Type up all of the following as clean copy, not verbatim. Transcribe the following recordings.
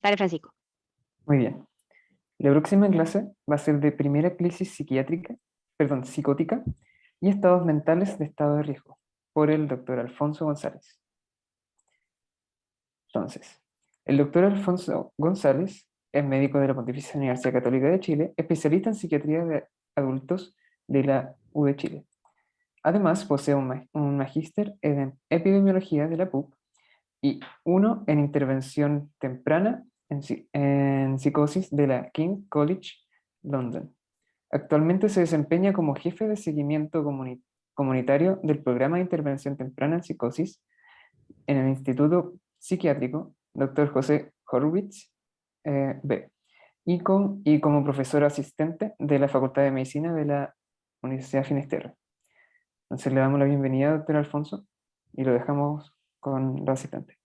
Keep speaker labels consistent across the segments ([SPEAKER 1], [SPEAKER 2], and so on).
[SPEAKER 1] Dale, Francisco.
[SPEAKER 2] Muy bien. La próxima clase va a ser de primera crisis psicótica y estados mentales de estado de riesgo, por el doctor Alfonso González. Entonces, el doctor Alfonso González es médico de la Pontificia Universidad Católica de Chile, especialista en psiquiatría de adultos de la U de Chile. Además, posee un magíster en epidemiología de la PUC y uno en intervención temprana en psicosis de la King College London. Actualmente se desempeña como jefe de seguimiento comunitario del programa de intervención temprana en psicosis en el Instituto Psiquiátrico Dr. José Horwitz B. Y como profesor asistente de la Facultad de Medicina de la Universidad de Finisterre. Entonces le damos la bienvenida, doctor Alfonso, y lo dejamos con la asistente.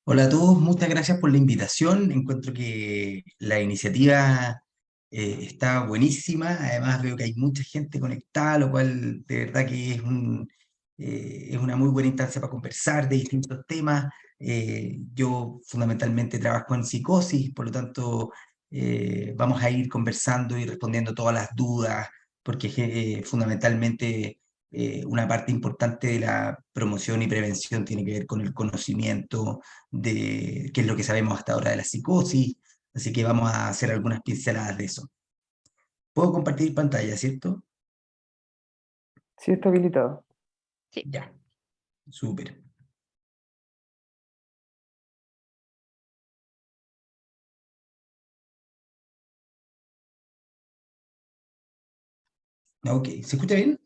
[SPEAKER 3] Hola a todos, muchas gracias por la invitación. Encuentro que la iniciativa está buenísima. Además veo que hay mucha gente conectada, lo cual de verdad que es una muy buena instancia para conversar de distintos temas. Yo fundamentalmente trabajo en psicosis, por lo tanto vamos a ir conversando y respondiendo todas las dudas, porque fundamentalmente una parte importante de la promoción y prevención tiene que ver con el conocimiento de qué es lo que sabemos hasta ahora de la psicosis, así que vamos a hacer algunas pinceladas de eso. ¿Puedo compartir pantalla, cierto?
[SPEAKER 2] Sí, está habilitado.
[SPEAKER 1] Sí.
[SPEAKER 3] Ya, súper. Ok, ¿se escucha bien?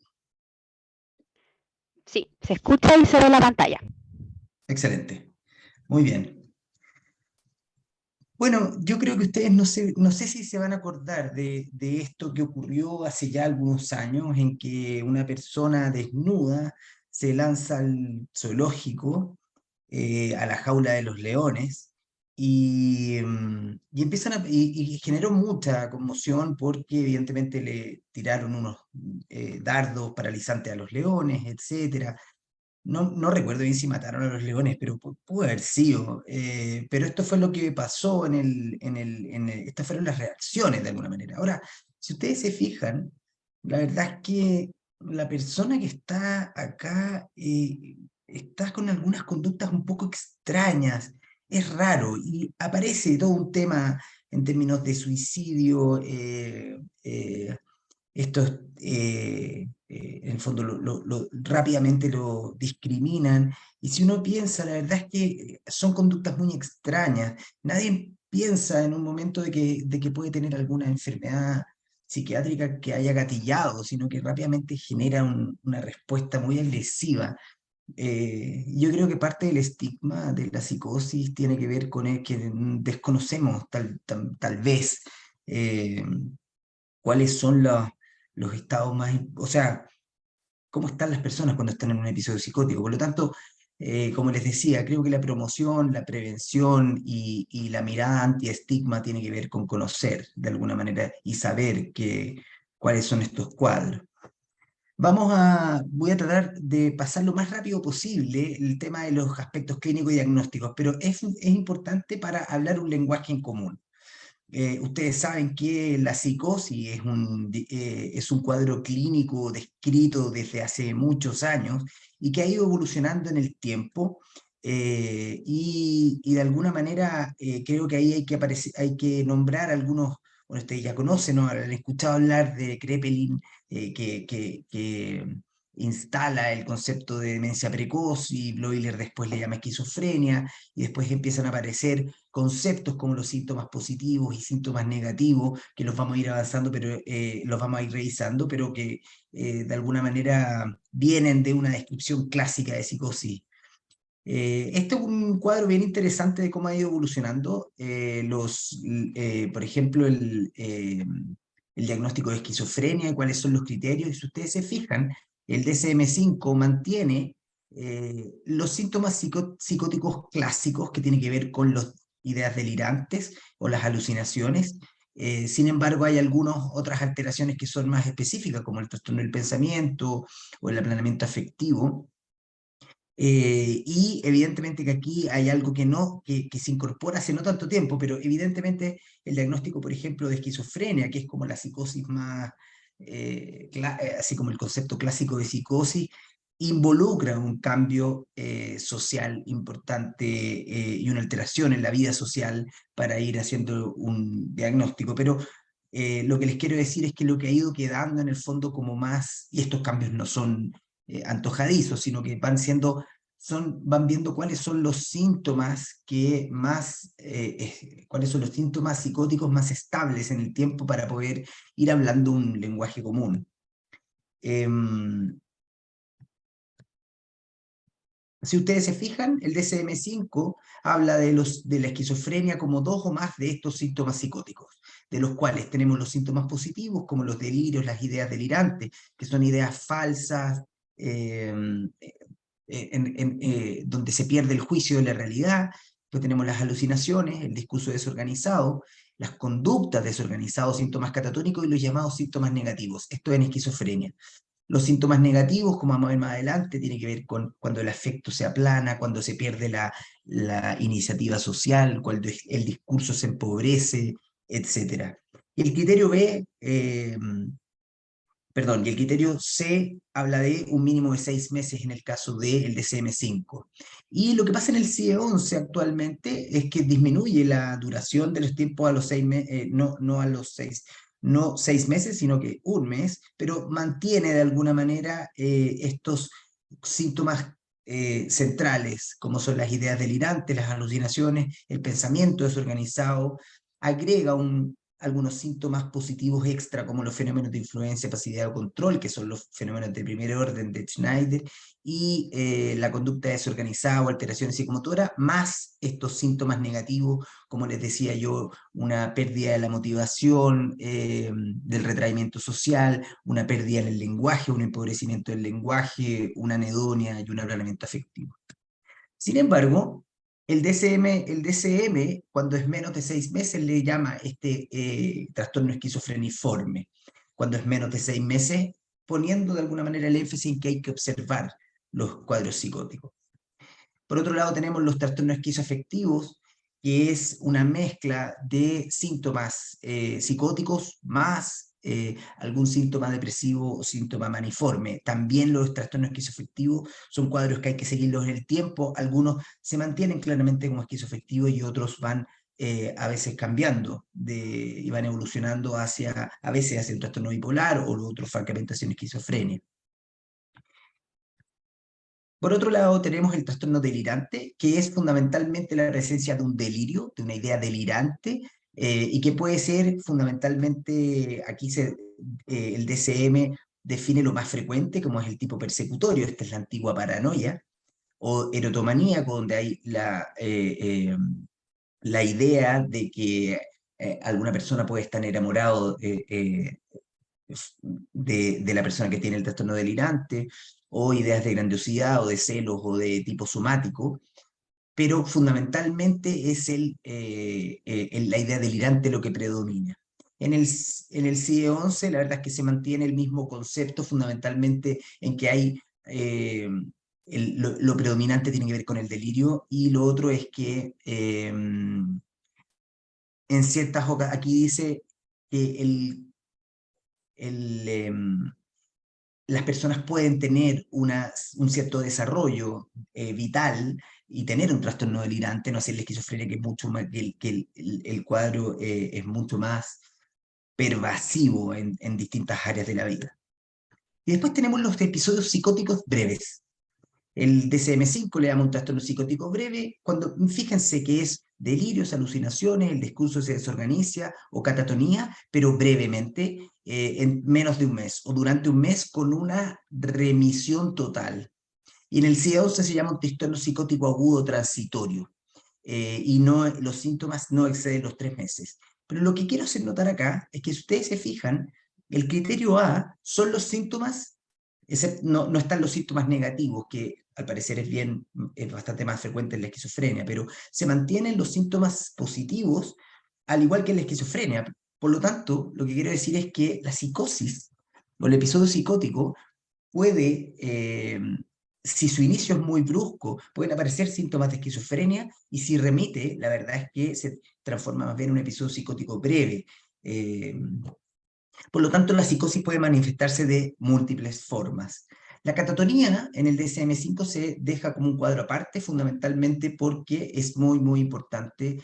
[SPEAKER 1] Sí, se escucha y se ve la pantalla.
[SPEAKER 3] Excelente, muy bien. Bueno, yo creo que ustedes no sé si se van a acordar de esto que ocurrió hace ya algunos años, en que una persona desnuda se lanza al zoológico, a la jaula de los leones, y y generó mucha conmoción porque evidentemente le tiraron unos dardos paralizantes a los leones, etcétera. No recuerdo bien si mataron a los leones, pero pudo haber sido. Pero esto fue lo que pasó estas fueron las reacciones de alguna manera. Ahora, si ustedes se fijan, la verdad es que la persona que está acá está con algunas conductas un poco extrañas. Es raro y aparece todo un tema en términos de suicidio. Estos en el fondo rápidamente lo discriminan, y si uno piensa, la verdad es que son conductas muy extrañas. Nadie piensa en un momento de que puede tener alguna enfermedad psiquiátrica que haya gatillado, sino que rápidamente genera una respuesta muy agresiva. Yo creo que parte del estigma de la psicosis tiene que ver con el que desconocemos tal vez eh, cuáles son los estados más, o sea, cómo están las personas cuando están en un episodio psicótico. Por lo tanto, como les decía, creo que la promoción, la prevención y la mirada anti-estigma tiene que ver con conocer de alguna manera y saber cuáles son estos cuadros. Voy a tratar de pasar lo más rápido posible el tema de los aspectos clínicos y diagnósticos, pero es importante para hablar un lenguaje en común. Ustedes saben que la psicosis es un cuadro clínico descrito desde hace muchos años y que ha ido evolucionando en el tiempo, y de alguna manera creo que ahí hay que nombrar algunos, bueno, ustedes ya conocen, ¿no? Han escuchado hablar de Kraepelin, que instala el concepto de demencia precoz, y Bloiler después le llama esquizofrenia, y después empiezan a aparecer conceptos como los síntomas positivos y síntomas negativos, que los vamos a ir avanzando, pero los vamos a ir revisando, pero que de alguna manera vienen de una descripción clásica de psicosis. Este es un cuadro bien interesante de cómo ha ido evolucionando. Por ejemplo, el diagnóstico de esquizofrenia y cuáles son los criterios. Y si ustedes se fijan, el DSM-5 mantiene los síntomas psicóticos clásicos, que tienen que ver con las ideas delirantes o las alucinaciones. Sin embargo, hay algunas otras alteraciones que son más específicas, como el trastorno del pensamiento o el aplanamiento afectivo. Y evidentemente que aquí hay algo que se incorpora hace no tanto tiempo, pero evidentemente el diagnóstico, por ejemplo, de esquizofrenia, que es como la psicosis más, así como el concepto clásico de psicosis, involucra un cambio social importante y una alteración en la vida social para ir haciendo un diagnóstico. Pero lo que les quiero decir es que lo que ha ido quedando en el fondo como más, y estos cambios no son antojadizos, sino que van viendo cuáles son los síntomas que más, cuáles son los síntomas psicóticos más estables en el tiempo para poder ir hablando un lenguaje común. Si ustedes se fijan, el DSM-5 habla de la esquizofrenia como 2 o más de estos síntomas psicóticos, de los cuales tenemos los síntomas positivos, como los delirios, las ideas delirantes, que son ideas falsas, donde se pierde el juicio de la realidad. Después tenemos las alucinaciones, el discurso desorganizado, las conductas desorganizadas, síntomas catatónicos y los llamados síntomas negativos. Esto en esquizofrenia. Los síntomas negativos, como vamos a ver más adelante, tiene que ver con cuando el afecto se aplana, cuando se pierde la iniciativa social, cuando el discurso se empobrece, etc. Y el criterio B, perdón, y el criterio C habla de un mínimo de 6 meses en el caso del DSM-5. Y lo que pasa en el CIE-11 actualmente es que disminuye la duración de los tiempos a los 6 meses, no a los 6 no 6 meses, sino que un mes, pero mantiene de alguna manera estos síntomas centrales, como son las ideas delirantes, las alucinaciones, el pensamiento desorganizado, agrega algunos síntomas positivos extra, como los fenómenos de influencia, pasividad o control, que son los fenómenos de primer orden de Schneider, y la conducta desorganizada o alteraciones psicomotoras, más estos síntomas negativos, como les decía yo, una pérdida de la motivación, del retraimiento social, una pérdida en el lenguaje, un empobrecimiento del lenguaje, una anedonia y un aplanamiento afectivo. Sin embargo, el DCM, cuando es menos de 6 meses, le llama trastorno esquizofreniforme. Cuando es menos de 6 meses, poniendo de alguna manera el énfasis en que hay que observar los cuadros psicóticos. Por otro lado, tenemos los trastornos esquizoafectivos, que es una mezcla de síntomas psicóticos más algún síntoma depresivo o síntoma maniforme. También los trastornos esquizoafectivos son cuadros que hay que seguirlos en el tiempo. Algunos se mantienen claramente como esquizoafectivos y otros van a veces cambiando y van evolucionando a veces hacia el trastorno bipolar o los otros francamente hacia una esquizofrenia. Por otro lado, tenemos el trastorno delirante, que es fundamentalmente la presencia de un delirio, de una idea delirante, y que puede ser fundamentalmente, el DSM define lo más frecuente, como es el tipo persecutorio, esta es la antigua paranoia, o erotomaníaco, donde hay la idea de que alguna persona puede estar enamorado de la persona que tiene el trastorno delirante, o ideas de grandiosidad, o de celos, o de tipo somático, pero fundamentalmente es la idea delirante lo que predomina. En el CIE-11 la verdad es que se mantiene el mismo concepto, fundamentalmente en que hay lo predominante tiene que ver con el delirio, y lo otro es que en ciertas ocasiones, aquí dice que las personas pueden tener un cierto desarrollo vital y tener un trastorno delirante, no sé, la esquizofrenia, que es mucho más, que el cuadro es mucho más pervasivo en distintas áreas de la vida. Y después tenemos los episodios psicóticos breves. El DSM-5 le llama un trastorno psicótico breve, fíjense que es delirios, alucinaciones, el discurso se desorganiza o catatonía, pero brevemente, en menos de un mes, o durante un mes con una remisión total. Y en el CIE-11 se llama un trastorno psicótico agudo transitorio, y los síntomas no exceden los 3 meses. Pero lo que quiero hacer notar acá es que si ustedes se fijan, el criterio A son los síntomas, no están los síntomas negativos, que al parecer es bastante más frecuente en la esquizofrenia, pero se mantienen los síntomas positivos, al igual que en la esquizofrenia. Por lo tanto, lo que quiero decir es que la psicosis o el episodio psicótico puede si su inicio es muy brusco, pueden aparecer síntomas de esquizofrenia, y si remite, la verdad es que se transforma más bien en un episodio psicótico breve. Por lo tanto, la psicosis puede manifestarse de múltiples formas. La catatonía en el DSM-5 se deja como un cuadro aparte, fundamentalmente porque es muy, muy importante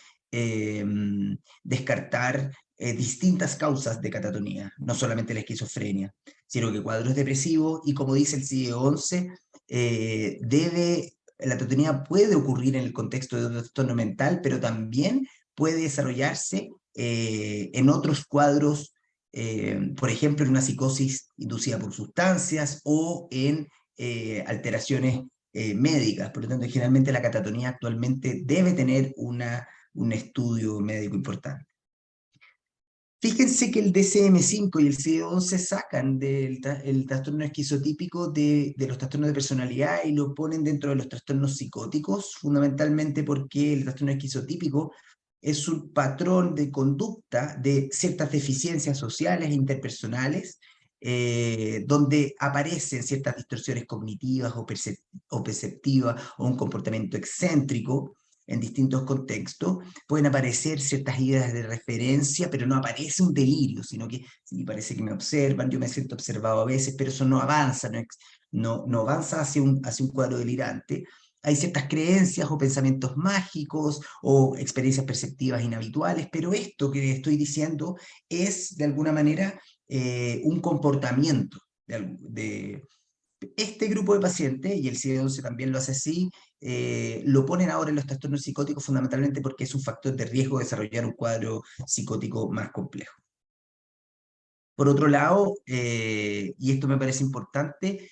[SPEAKER 3] descartar distintas causas de catatonía, no solamente la esquizofrenia, sino que cuadros depresivos, y como dice el CIE-11, la catatonía puede ocurrir en el contexto de un trastorno mental, pero también puede desarrollarse en otros cuadros, por ejemplo, en una psicosis inducida por sustancias o en alteraciones médicas. Por lo tanto, generalmente la catatonía actualmente debe tener un estudio médico importante. Fíjense que el DSM-5 y el CIE-11 sacan el trastorno esquizotípico de los trastornos de personalidad y lo ponen dentro de los trastornos psicóticos, fundamentalmente porque el trastorno esquizotípico es un patrón de conducta de ciertas deficiencias sociales e interpersonales, donde aparecen ciertas distorsiones cognitivas o perceptivas, o un comportamiento excéntrico en distintos contextos. Pueden aparecer ciertas ideas de referencia, pero no aparece un delirio, sino que sí, parece que me observan, yo me siento observado a veces, pero eso no avanza, no avanza hacia un cuadro delirante. Hay ciertas creencias o pensamientos mágicos o experiencias perceptivas inhabituales, pero esto que estoy diciendo es, de alguna manera, un comportamiento de este grupo de pacientes, y el CIE-11 también lo hace así, lo ponen ahora en los trastornos psicóticos fundamentalmente porque es un factor de riesgo de desarrollar un cuadro psicótico más complejo. Por otro lado, y esto me parece importante,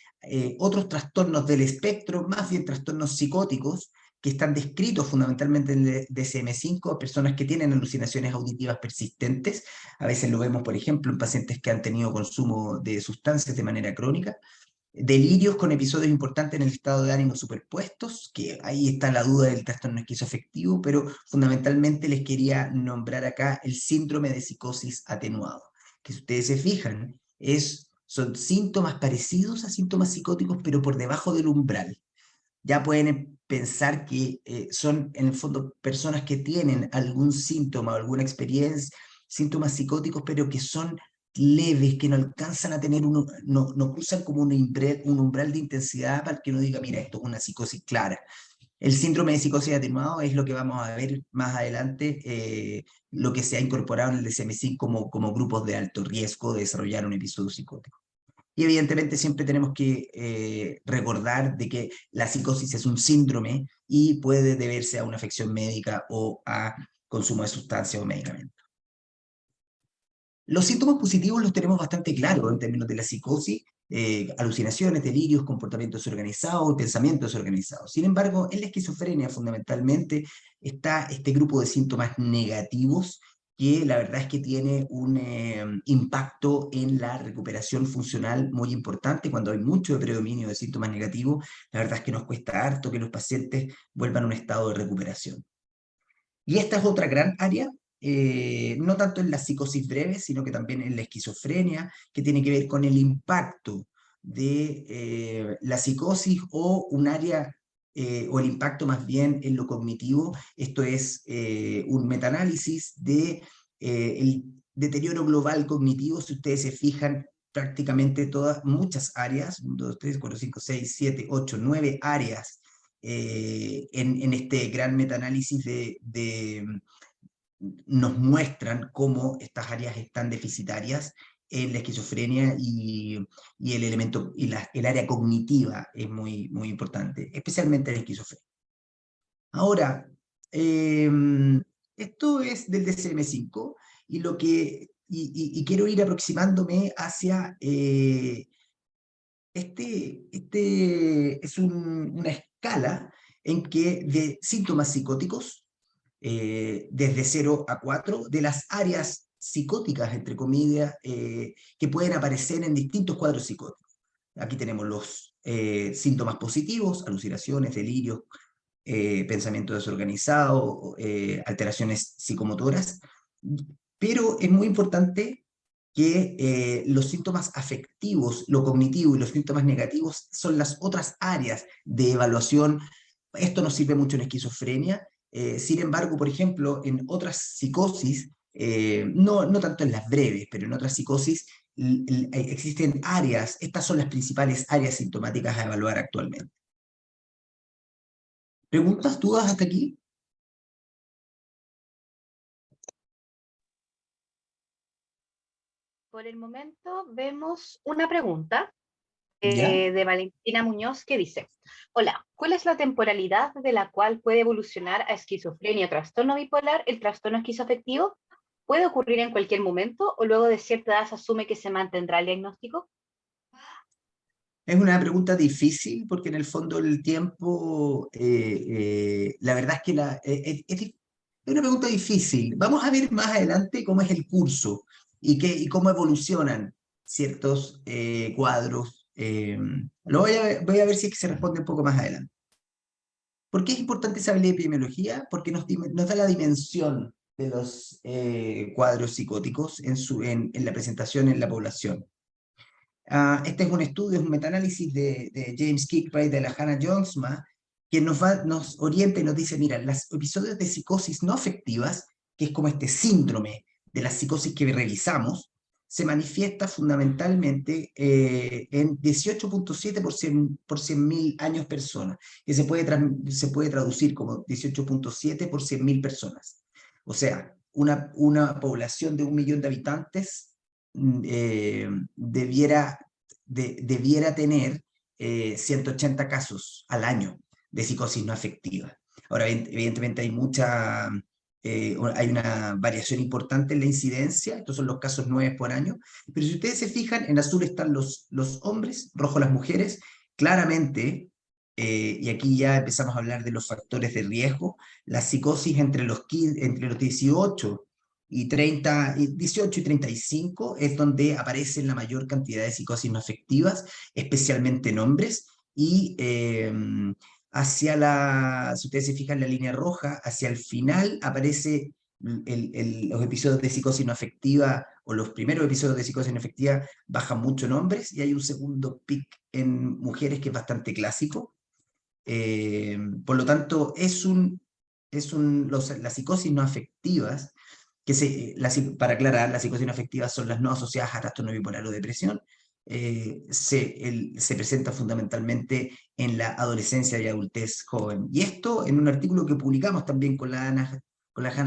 [SPEAKER 3] otros trastornos del espectro, más bien trastornos psicóticos, que están descritos fundamentalmente en el DSM-5, personas que tienen alucinaciones auditivas persistentes. A veces lo vemos, por ejemplo, en pacientes que han tenido consumo de sustancias de manera crónica. Delirios con episodios importantes en el estado de ánimo superpuestos, que ahí está la duda del trastorno esquizoafectivo, pero fundamentalmente les quería nombrar acá el síndrome de psicosis atenuado, que si ustedes se fijan, son síntomas parecidos a síntomas psicóticos, pero por debajo del umbral. Ya pueden pensar que son en el fondo personas que tienen algún síntoma o alguna experiencia, síntomas psicóticos, pero que son leves, que no alcanzan a tener, no cruzan como un umbral de intensidad para que uno diga, mira, esto es una psicosis clara. El síndrome de psicosis atenuado es lo que vamos a ver más adelante, lo que se ha incorporado en el DSM-5 como grupos de alto riesgo de desarrollar un episodio psicótico. Y evidentemente siempre tenemos que recordar de que la psicosis es un síndrome y puede deberse a una afección médica o a consumo de sustancias o medicamentos. Los síntomas positivos los tenemos bastante claros en términos de la psicosis: alucinaciones, delirios, comportamientos desorganizados, pensamientos desorganizados. Sin embargo, en la esquizofrenia fundamentalmente está este grupo de síntomas negativos, que la verdad es que tiene un impacto en la recuperación funcional muy importante. Cuando hay mucho predominio de síntomas negativos, la verdad es que nos cuesta harto que los pacientes vuelvan a un estado de recuperación. Y esta es otra gran área, no tanto en la psicosis breve, sino que también en la esquizofrenia, que tiene que ver con el impacto de la psicosis, o un área, o el impacto más bien en lo cognitivo. Esto es un metaanálisis de el deterioro global cognitivo. Si ustedes se fijan, prácticamente muchas áreas, 1, 2, 3, 4, 5, 6, 7, 8, 9 áreas, en este gran metaanálisis nos muestran cómo estas áreas están deficitarias en la esquizofrenia, y el área cognitiva es muy, muy importante, especialmente en la esquizofrenia. Ahora, esto es del DSM-5, y quiero ir aproximándome hacia es una escala en que de síntomas psicóticos, desde 0 a 4, de las áreas psicóticas, entre comillas, que pueden aparecer en distintos cuadros psicóticos. Aquí tenemos los síntomas positivos: alucinaciones, delirios, pensamiento desorganizado, alteraciones psicomotoras. Pero es muy importante que los síntomas afectivos, lo cognitivo y los síntomas negativos son las otras áreas de evaluación. Esto nos sirve mucho en esquizofrenia. Sin embargo, por ejemplo, en otras psicosis, no tanto en las breves, pero en otras psicosis existen áreas, estas son las principales áreas sintomáticas a evaluar actualmente. ¿Preguntas, dudas hasta aquí?
[SPEAKER 1] Por el momento vemos una pregunta
[SPEAKER 3] ¿Ya?
[SPEAKER 1] de Valentina Muñoz que dice, hola, ¿cuál es la temporalidad de la cual puede evolucionar a esquizofrenia o trastorno bipolar el trastorno esquizoafectivo? ¿Puede ocurrir en cualquier momento o luego de cierta edad se asume que se mantendrá el diagnóstico?
[SPEAKER 3] Es una pregunta difícil porque en el fondo el tiempo, la verdad es que es una pregunta difícil. Vamos a ver más adelante cómo es el curso y cómo evolucionan ciertos cuadros. Voy a ver si es que se responde un poco más adelante. ¿Por qué es importante saber la epidemiología? Porque nos da la dimensión de los cuadros psicóticos en la presentación en la población. Este es un estudio, es un metaanálisis de James Kirkbride de la Hannah Jonesma, que nos orienta y nos dice, mira, los episodios de psicosis no afectivas, que es como este síndrome de la psicosis que revisamos, se manifiesta fundamentalmente en 18.7 por 100.000 años personas, que se puede traducir como 18.7 por 100.000 personas. O sea, una población de 1 millón de habitantes debiera tener 180 casos al año de psicosis no afectiva. Ahora, evidentemente hay una variación importante en la incidencia, estos son los casos 9 por año, pero si ustedes se fijan, en azul están los hombres, rojo las mujeres, claramente, y aquí ya empezamos a hablar de los factores de riesgo, la psicosis entre los 18 y 18 y 35 es donde aparecen la mayor cantidad de psicosis no afectivas, especialmente en hombres, y si ustedes se fijan en la línea roja, hacia el final aparece los episodios de psicosis no afectiva, o los primeros episodios de psicosis no afectiva bajan mucho en hombres, y hay un segundo pic en mujeres que es bastante clásico. Por lo tanto, las psicosis no afectivas, para aclarar, las psicosis no afectivas son las no asociadas a trastorno bipolar o depresión, se presenta fundamentalmente en la adolescencia y adultez joven. Y esto en un artículo que publicamos también con la Hannah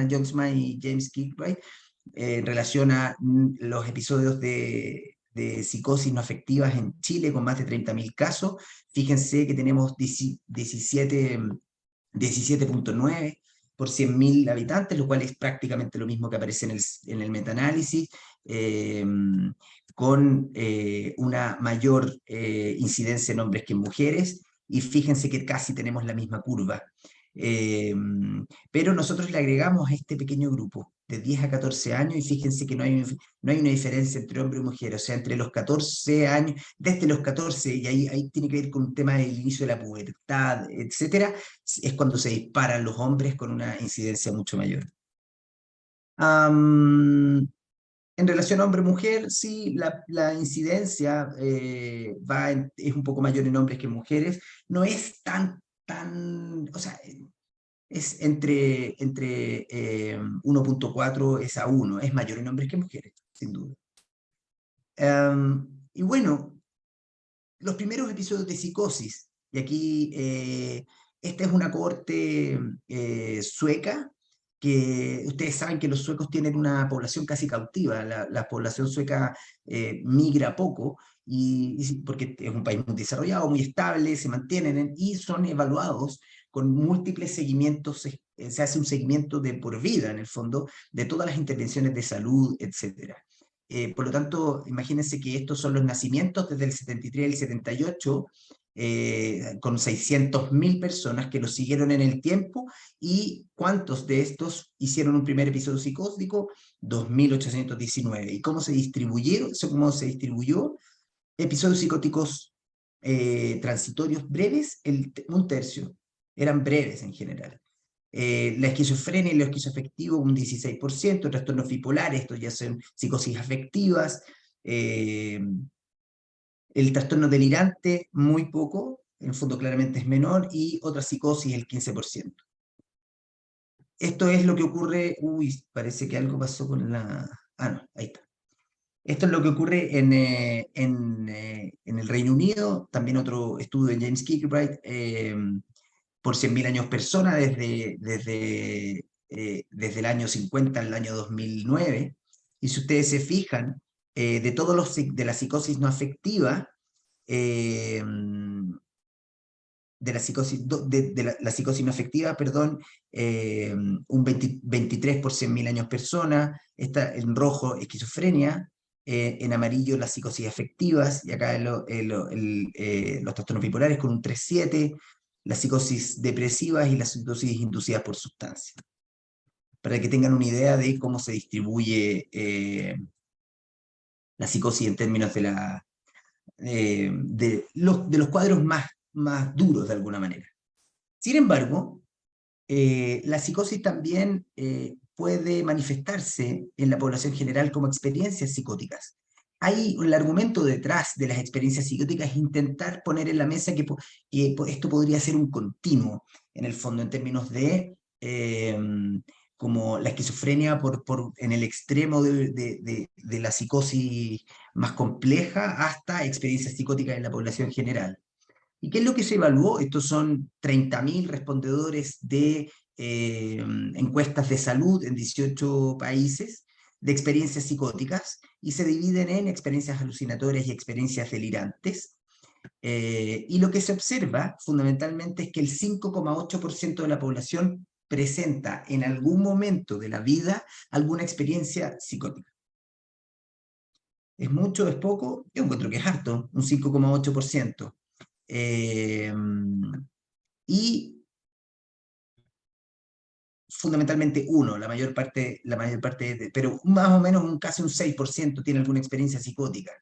[SPEAKER 3] Jonesma y James Kirkbride, en relación a los episodios de psicosis no afectivas en Chile, con más de 30.000 casos. Fíjense que tenemos 17.9 por 100.000 habitantes, lo cual es prácticamente lo mismo que aparece en el metaanálisis, con una mayor incidencia en hombres que en mujeres, y fíjense que casi tenemos la misma curva. Pero nosotros le agregamos a este pequeño grupo de 10 a 14 años, y fíjense que no hay una diferencia entre hombre y mujer, o sea, entre los 14 años, desde los 14, y ahí tiene que ver con un tema del inicio de la pubertad, etcétera, es cuando se disparan los hombres con una incidencia mucho mayor. En relación a hombre-mujer, sí, la incidencia es un poco mayor en hombres que en mujeres, no es o sea, es entre 1.4 es a 1, es mayor en hombres que en mujeres, sin duda. Y bueno, los primeros episodios de psicosis, y aquí esta es una cohorte sueca, que ustedes saben que los suecos tienen una población casi cautiva, la población sueca migra poco, porque es un país muy desarrollado, muy estable, se mantienen y son evaluados con múltiples seguimientos, se hace un seguimiento de por vida, en el fondo, de todas las intervenciones de salud, etc. Por lo tanto, imagínense que estos son los nacimientos desde el 73 al 78, con 600.000 personas que los siguieron en el tiempo, y ¿cuántos de estos hicieron un primer episodio psicótico? 2.819. ¿Y cómo se distribuyeron? ¿Cómo se distribuyó? Episodios psicóticos transitorios breves, un tercio, eran breves en general. La esquizofrenia y lo esquizoafectivo un 16%, trastornos bipolares, estos ya son psicosis afectivas, el trastorno delirante muy poco, en el fondo claramente es menor, y otra psicosis el 15%. Esto es lo que ocurre, uy, parece que algo pasó con la... Ah, no, ahí está. Esto es lo que ocurre en el Reino Unido, también otro estudio de James Kirkbride, por 100.000 años persona desde el año 50 al año 2009. Y si ustedes se fijan, de la psicosis no afectiva, de la psicosis, la psicosis no afectiva, perdón, un 23 por 100.000 años persona, está en rojo esquizofrenia, en amarillo las psicosis afectivas, y acá los trastornos bipolares con un 3,7, las psicosis depresivas y las psicosis inducidas por sustancias. Para que tengan una idea de cómo se distribuye la psicosis en términos de los cuadros más duros de alguna manera. Sin embargo, la psicosis también puede manifestarse en la población general como experiencias psicóticas. Hay el argumento detrás de las experiencias psicóticas es intentar poner en la mesa que esto podría ser un continuo, en el fondo, en términos de como la esquizofrenia en el extremo de la psicosis más compleja hasta experiencias psicóticas en la población general. ¿Y qué es lo que se evaluó? Estos son 30.000 respondedores de encuestas de salud en 18 países de experiencias psicóticas y se dividen en experiencias alucinatorias y experiencias delirantes. Y lo que se observa fundamentalmente es que el 5,8% de la población presenta en algún momento de la vida alguna experiencia psicótica. ¿Es mucho? ¿Es poco? Yo encuentro que es harto, un 5,8%. Y fundamentalmente uno, la mayor parte pero más o menos casi un 6% tiene alguna experiencia psicótica.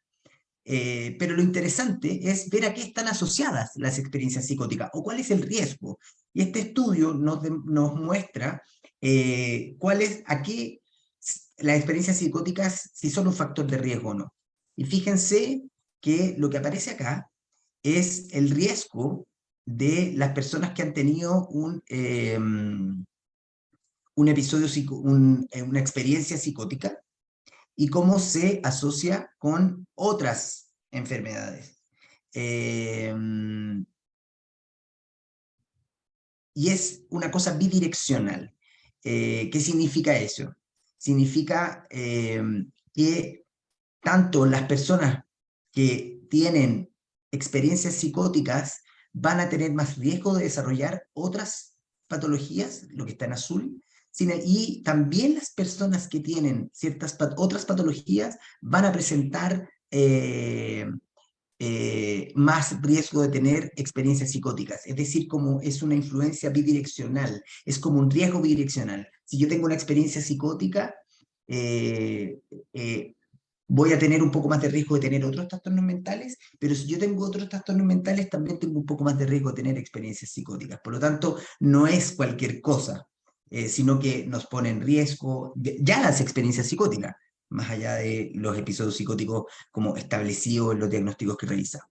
[SPEAKER 3] Pero lo interesante es ver a qué están asociadas las experiencias psicóticas o cuál es el riesgo. Y este estudio nos muestra a qué las experiencias psicóticas, si son un factor de riesgo o no. Y fíjense que lo que aparece acá es el riesgo de las personas que han tenido un episodio, una experiencia psicótica, y cómo se asocia con otras enfermedades. Y es una cosa bidireccional. ¿Qué significa eso? Significa que tanto las personas que tienen experiencias psicóticas van a tener más riesgo de desarrollar otras patologías, lo que está en azul, y también las personas que tienen otras patologías van a presentar más riesgo de tener experiencias psicóticas. Es decir, como es una influencia bidireccional, es como un riesgo bidireccional. Si yo tengo una experiencia psicótica, voy a tener un poco más de riesgo de tener otros trastornos mentales, pero si yo tengo otros trastornos mentales, también tengo un poco más de riesgo de tener experiencias psicóticas. Por lo tanto, no es cualquier cosa, sino que nos pone en riesgo ya las experiencias psicóticas, más allá de los episodios psicóticos como establecidos en los diagnósticos que realizamos.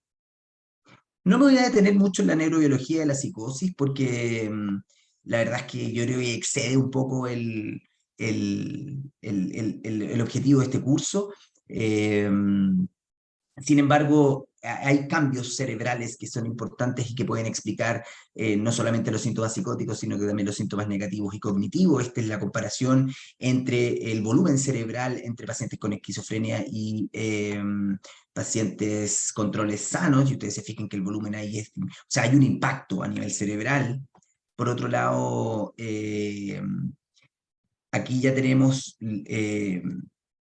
[SPEAKER 3] No me voy a detener mucho en la neurobiología de la psicosis, porque la verdad es que yo creo que excede un poco el objetivo de este curso. Sin embargo, hay cambios cerebrales que son importantes y que pueden explicar no solamente los síntomas psicóticos, sino que también los síntomas negativos y cognitivos. Esta es la comparación entre el volumen cerebral entre pacientes con esquizofrenia y pacientes controles sanos, y ustedes se fijan que el volumen ahí o sea, hay un impacto a nivel cerebral. Por otro lado, aquí ya tenemos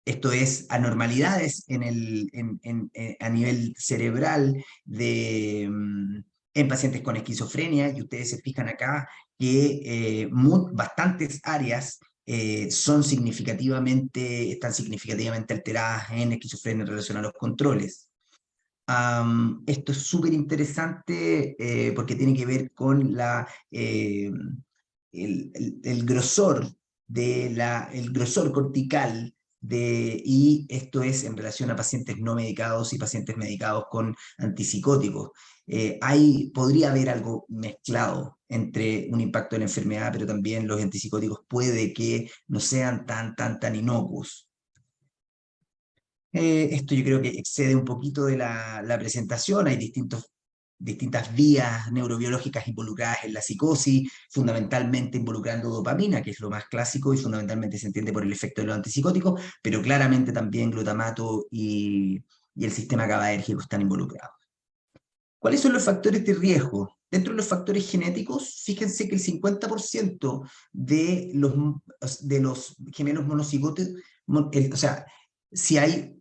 [SPEAKER 3] esto es anormalidades a nivel cerebral en pacientes con esquizofrenia, y ustedes se fijan acá que bastantes áreas están significativamente alteradas en esquizofrenia en relación a los controles. Esto es súper interesante porque tiene que ver con el grosor, el grosor cortical y esto es en relación a pacientes no medicados y pacientes medicados con antipsicóticos. Podría haber algo mezclado entre un impacto de la enfermedad, pero también los antipsicóticos puede que no sean tan inocuos. Esto yo creo que excede un poquito de la presentación. Hay distintas vías neurobiológicas involucradas en la psicosis, fundamentalmente involucrando dopamina, que es lo más clásico y fundamentalmente se entiende por el efecto de los antipsicóticos, pero claramente también glutamato y el sistema GABAérgico están involucrados. ¿Cuáles son los factores de riesgo? Dentro de los factores genéticos, fíjense que el 50% de los gemelos monocigotos, o sea, si hay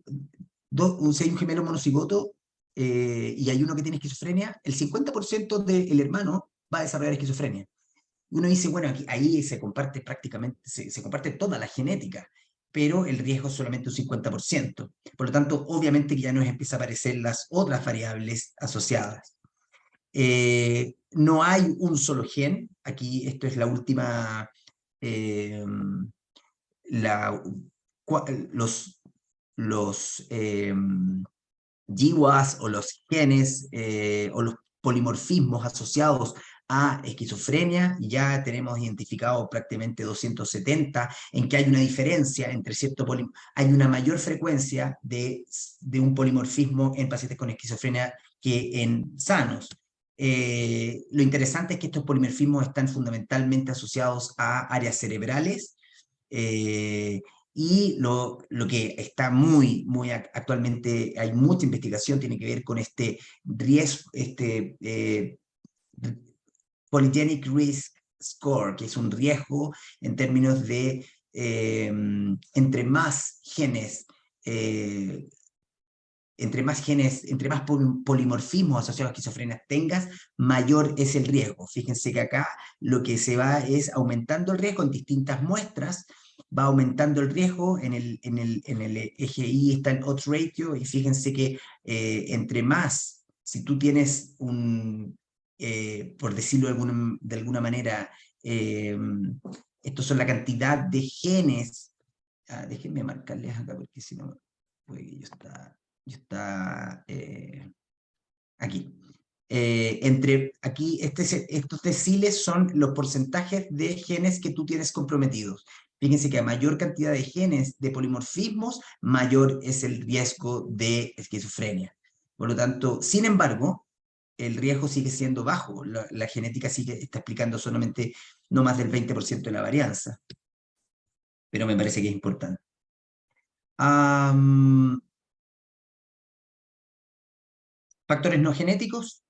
[SPEAKER 3] un gemelo monocigoto y hay uno que tiene esquizofrenia, el 50% del hermano va a desarrollar esquizofrenia. Uno dice, bueno, ahí se comparte prácticamente, se comparte toda la genética, pero el riesgo es solamente un 50%. Por lo tanto, obviamente que ya nos empieza a aparecer las otras variables asociadas. No hay un solo gen, aquí esto es la última, los GWAS o los genes o los polimorfismos asociados a esquizofrenia, ya tenemos identificado prácticamente 270, en que hay una diferencia entre hay una mayor frecuencia de un polimorfismo en pacientes con esquizofrenia que en sanos. Lo interesante es que estos polimorfismos están fundamentalmente asociados a áreas cerebrales, y lo que está muy actualmente, hay mucha investigación, tiene que ver con este riesgo, Polygenic Risk Score, que es un riesgo en términos de entre más polimorfismos asociados a esquizofrenia tengas, mayor es el riesgo. Fíjense que acá lo que se va es aumentando el riesgo en distintas muestras, va aumentando el riesgo, en el eje Y está el odds ratio, y fíjense que entre más, si tú tienes por decirlo de alguna manera, estos son la cantidad de genes, déjenme marcarles acá porque si no, pues está aquí. Aquí estos deciles son los porcentajes de genes que tú tienes comprometidos. Fíjense que a mayor cantidad de genes de polimorfismos, mayor es el riesgo de esquizofrenia. Por lo tanto, sin embargo, el riesgo sigue siendo bajo. La genética está explicando solamente no más del 20% de la varianza. Pero me parece que es importante. Factores no genéticos.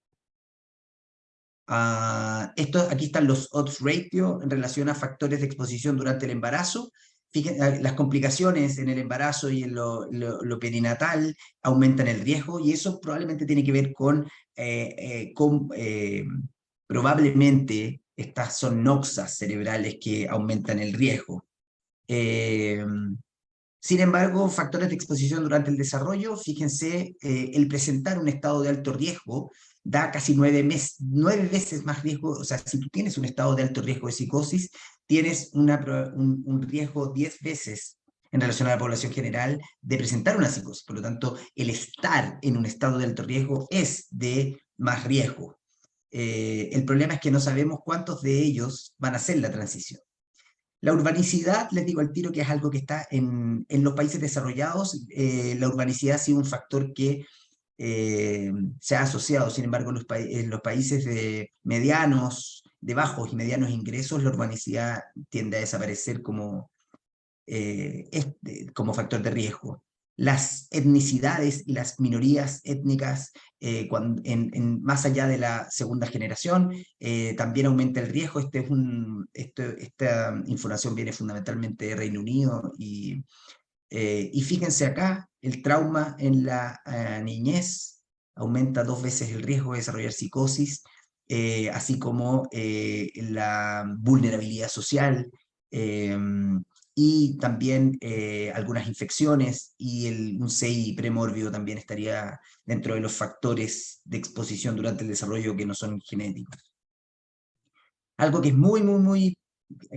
[SPEAKER 3] Aquí están los odds ratio en relación a factores de exposición durante el embarazo. Fíjense, las complicaciones en el embarazo y en lo perinatal aumentan el riesgo, y eso probablemente tiene que ver con probablemente estas son noxas cerebrales que aumentan el riesgo. Sin embargo, factores de exposición durante el desarrollo, fíjense, el presentar un estado de alto riesgo da casi 9 veces más riesgo. O sea, si tú tienes un estado de alto riesgo de psicosis, tienes un riesgo 10 veces en relación a la población general de presentar una psicosis. Por lo tanto, el estar en un estado de alto riesgo es de más riesgo. El problema es que no sabemos cuántos de ellos van a hacer la transición. La urbanicidad, les digo al tiro que es algo que está en los países desarrollados. La urbanicidad ha sido un factor que se ha asociado. Sin embargo, en los países de bajos y medianos ingresos, la urbanicidad tiende a desaparecer como factor de riesgo. Las etnicidades y las minorías étnicas, más allá de la segunda generación, también aumenta el riesgo. Esta información viene fundamentalmente de Reino Unido, y fíjense acá, el trauma en la niñez aumenta 2 veces el riesgo de desarrollar psicosis, así como la vulnerabilidad social, y también algunas infecciones, y un CI premórbido también estaría dentro de los factores de exposición durante el desarrollo que no son genéticos. Algo que es muy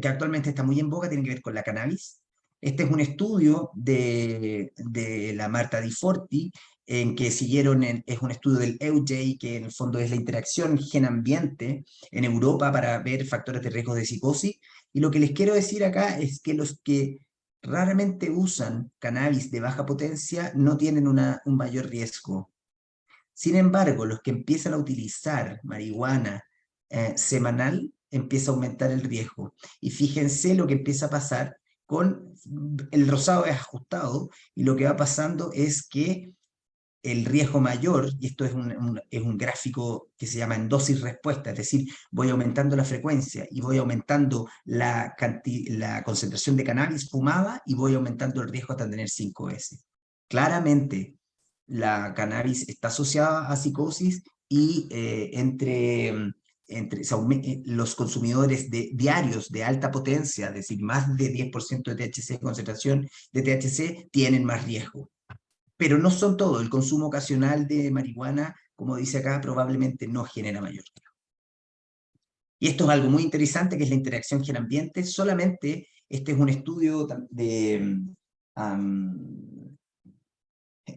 [SPEAKER 3] que actualmente está muy en boga, tiene que ver con la cannabis. Este es un estudio de la Marta Di Forti, en que siguieron, es un estudio del EUJ, que en el fondo es la interacción gen-ambiente en Europa para ver factores de riesgo de psicosis. Y lo que les quiero decir acá es que los que raramente usan cannabis de baja potencia no tienen un mayor riesgo. Sin embargo, los que empiezan a utilizar marihuana semanal, empieza a aumentar el riesgo. Y fíjense lo que empieza a pasar con el rosado es ajustado, y lo que va pasando es que el riesgo mayor, y esto es un gráfico que se llama en dosis respuesta, es decir, voy aumentando la frecuencia y voy aumentando la concentración de cannabis fumada y voy aumentando el riesgo hasta tener 5 veces. Claramente, la cannabis está asociada a psicosis, y los consumidores diarios de alta potencia, es decir, más de 10% de THC, concentración de THC, tienen más riesgo. Pero no son todos. El consumo ocasional de marihuana, como dice acá, probablemente no genera mayor riesgo. Y esto es algo muy interesante, que es la interacción gen-ambiente. Solamente este es un estudio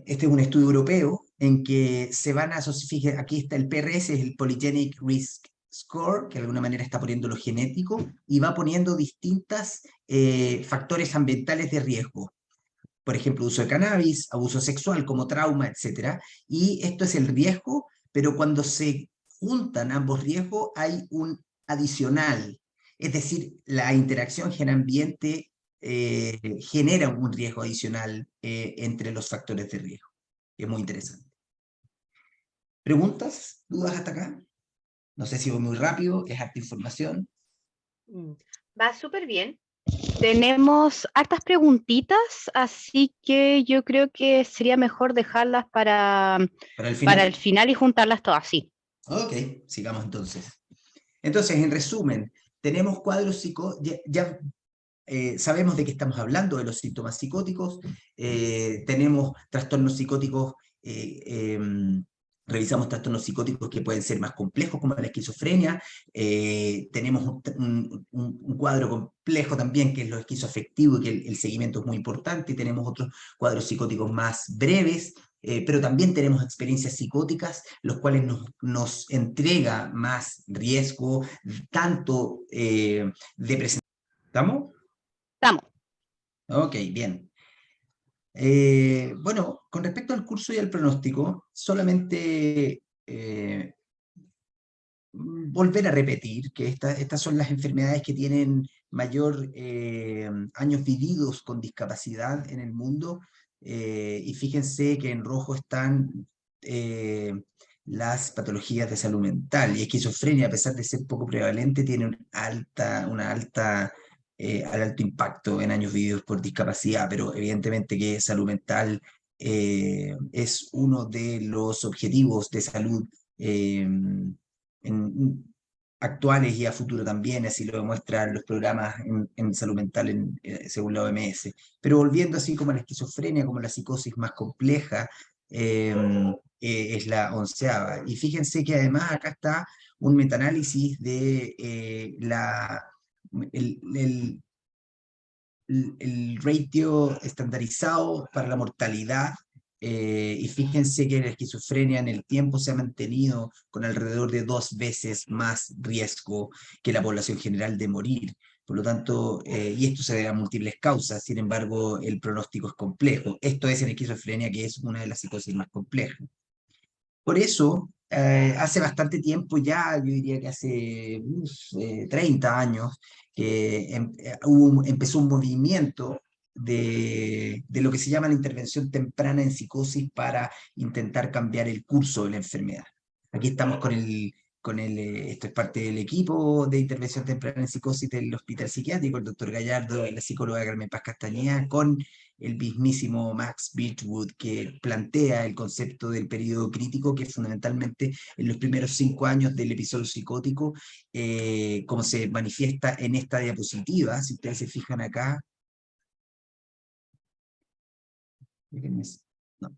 [SPEAKER 3] este es un estudio europeo en que se van a asociar, aquí está el PRS, es el Polygenic Risk Score, que de alguna manera está poniendo lo genético, y va poniendo distintos factores ambientales de riesgo. Por ejemplo, uso de cannabis, abuso sexual como trauma, etc. Y esto es el riesgo, pero cuando se juntan ambos riesgos hay un adicional. Es decir, la interacción gen-ambiente genera un riesgo adicional entre los factores de riesgo. Es muy interesante. ¿Preguntas? ¿Dudas hasta acá? No sé si voy muy rápido, es harta información.
[SPEAKER 1] Va súper bien. Tenemos hartas preguntitas, así que yo creo que sería mejor dejarlas para el final y juntarlas todas, sí.
[SPEAKER 3] Ok, sigamos entonces. Entonces, en resumen, tenemos cuadros sabemos de qué estamos hablando, de los síntomas psicóticos, tenemos trastornos psicóticos, revisamos trastornos psicóticos que pueden ser más complejos, como la esquizofrenia, tenemos un cuadro complejo también, que es lo esquizoafectivo, y que el seguimiento es muy importante, y tenemos otros cuadros psicóticos más breves, pero también tenemos experiencias psicóticas, los cuales nos entrega más riesgo, tanto de presentación. ¿Estamos?
[SPEAKER 1] Estamos.
[SPEAKER 3] Ok, bien. Bueno, con respecto al curso y al pronóstico, solamente volver a repetir que estas son las enfermedades que tienen mayor años vividos con discapacidad en el mundo, y fíjense que en rojo están las patologías de salud mental, y esquizofrenia, a pesar de ser poco prevalente, tiene al alto impacto en años vividos por discapacidad, pero evidentemente que salud mental es uno de los objetivos de salud actuales y a futuro también, así lo demuestran los programas en salud mental según la OMS. Pero volviendo así como a la esquizofrenia, como la psicosis más compleja, es la 11ª. Y fíjense que además acá está un metaanálisis de el, el ratio estandarizado para la mortalidad, y fíjense que la esquizofrenia en el tiempo se ha mantenido con alrededor de 2 veces más riesgo que la población general de morir. Por lo tanto, y esto se debe a múltiples causas, sin embargo, el pronóstico es complejo. Esto es en esquizofrenia, que es una de las psicosis más complejas. Por eso, hace bastante tiempo ya, yo diría que hace 30 años, que empezó un movimiento de lo que se llama la intervención temprana en psicosis para intentar cambiar el curso de la enfermedad. Aquí estamos esto es parte del equipo de intervención temprana en psicosis del Hospital Psiquiátrico, el doctor Gallardo y la psicóloga Carmen Paz Castañeda, con el mismísimo Max Birchwood, que plantea el concepto del periodo crítico, que fundamentalmente en los primeros 5 años del episodio psicótico, como se manifiesta en esta diapositiva. Si ustedes se fijan acá, no.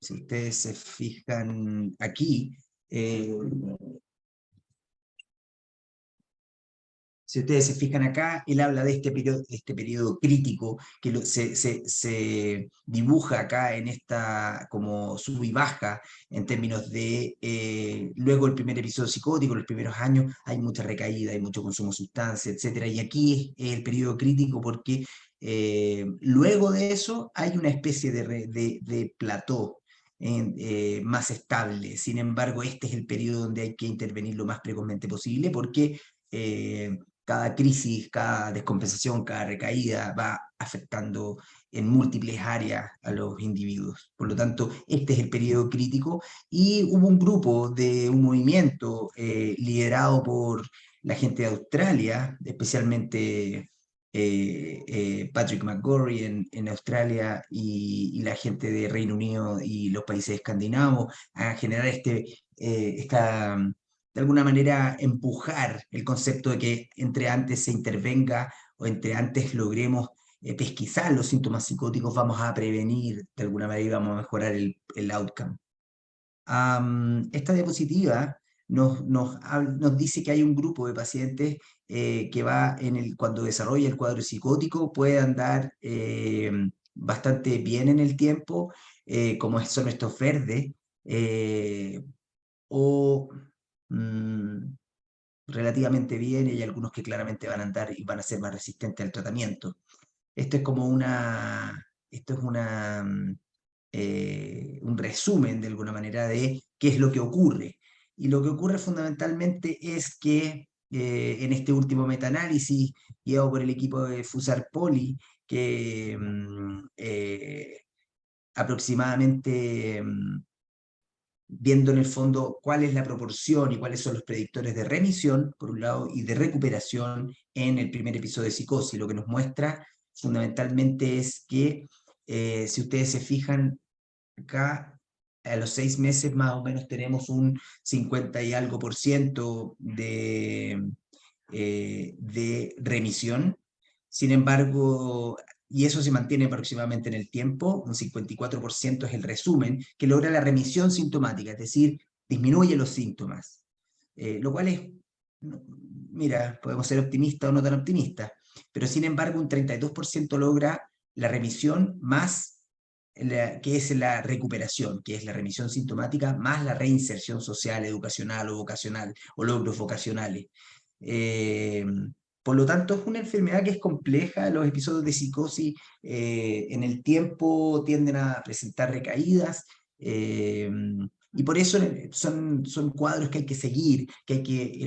[SPEAKER 3] Si ustedes se fijan aquí, Si ustedes se fijan acá, él habla de este periodo crítico que se dibuja acá en esta como sub y baja en términos de luego el primer episodio psicótico, los primeros años hay mucha recaída, hay mucho consumo de sustancias, etcétera. Y aquí es el periodo crítico porque luego de eso hay una especie de plató más estable. Sin embargo, este es el periodo donde hay que intervenir lo más precozmente posible porque cada crisis, cada descompensación, cada recaída va afectando en múltiples áreas a los individuos. Por lo tanto, este es el periodo crítico y hubo un grupo de un movimiento liderado por la gente de Australia, especialmente Patrick McGorry en Australia y la gente de Reino Unido y los países escandinavos a generar de alguna manera empujar el concepto de que entre antes se intervenga o entre antes logremos pesquisar los síntomas psicóticos, vamos a prevenir de alguna manera y vamos a mejorar el outcome. Esta diapositiva nos dice que hay un grupo de pacientes que va cuando desarrolla el cuadro psicótico puede andar bastante bien en el tiempo, como son estos verdes, o relativamente bien, y hay algunos que claramente van a andar y van a ser más resistentes al tratamiento. Esto es como un resumen de alguna manera de qué es lo que ocurre. Y lo que ocurre fundamentalmente es que en este último metaanálisis guiado por el equipo de Fusar-Poli, que aproximadamente viendo en el fondo cuál es la proporción y cuáles son los predictores de remisión, por un lado, y de recuperación en el primer episodio de psicosis. Lo que nos muestra fundamentalmente es que, si ustedes se fijan acá, a los 6 meses más o menos tenemos un 50 y algo por ciento de remisión. Sin embargo, y eso se mantiene aproximadamente en el tiempo, un 54% es el resumen, que logra la remisión sintomática, es decir, disminuye los síntomas. Lo cual es, mira, podemos ser optimistas o no tan optimistas, pero sin embargo un 32% logra la remisión más que es la recuperación, que es la remisión sintomática, más la reinserción social, educacional o vocacional, o logros vocacionales. Por lo tanto, es una enfermedad que es compleja. Los episodios de psicosis en el tiempo tienden a presentar recaídas, y por eso son cuadros que hay que seguir,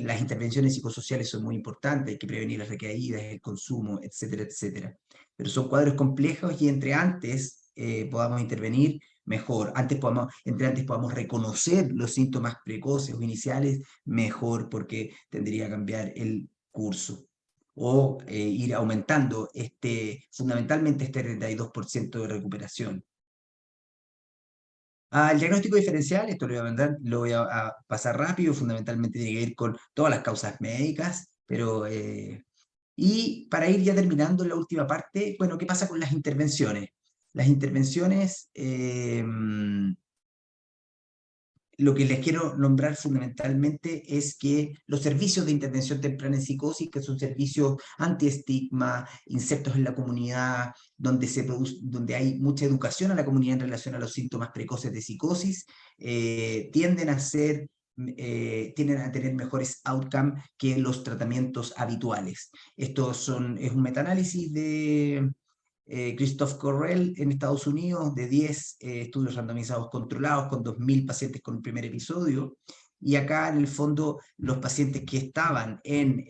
[SPEAKER 3] las intervenciones psicosociales son muy importantes, hay que prevenir las recaídas, el consumo, etcétera, etcétera. Pero son cuadros complejos y entre antes podamos intervenir, mejor. Entre antes podamos reconocer los síntomas precoces o iniciales, mejor, porque tendría que cambiar el curso o ir aumentando fundamentalmente este 32% de recuperación. El diagnóstico diferencial, esto lo voy a pasar rápido, fundamentalmente tiene que ver con todas las causas médicas, pero y para ir ya terminando la última parte, bueno, ¿qué pasa con las intervenciones? Las intervenciones, lo que les quiero nombrar fundamentalmente es que los servicios de intervención temprana en psicosis, que son servicios anti-estigma, insertos en la comunidad, donde hay mucha educación a la comunidad en relación a los síntomas precoces de psicosis, tienden a tener mejores outcomes que los tratamientos habituales. Es un metaanálisis de Christophe Correll en Estados Unidos, de 10 estudios randomizados controlados con 2.000 pacientes con el primer episodio, y acá en el fondo los pacientes que estaban en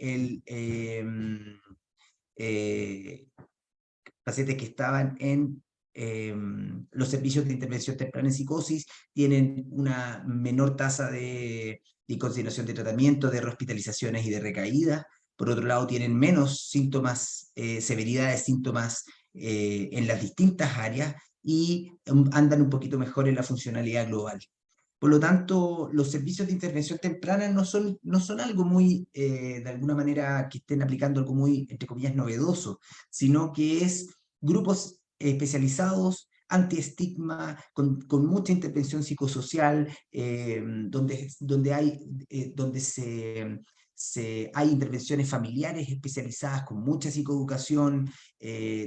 [SPEAKER 3] los servicios de intervención temprana en psicosis tienen una menor tasa de consideración de tratamiento, de rehospitalizaciones y de recaídas. Por otro lado, tienen menos síntomas, severidad de síntomas en las distintas áreas y andan un poquito mejor en la funcionalidad global. Por lo tanto, los servicios de intervención temprana no son algo muy, de alguna manera, que estén aplicando algo muy, entre comillas, novedoso, sino que es grupos especializados, anti-estigma, con mucha intervención psicosocial, donde hay intervenciones familiares especializadas con mucha psicoeducación,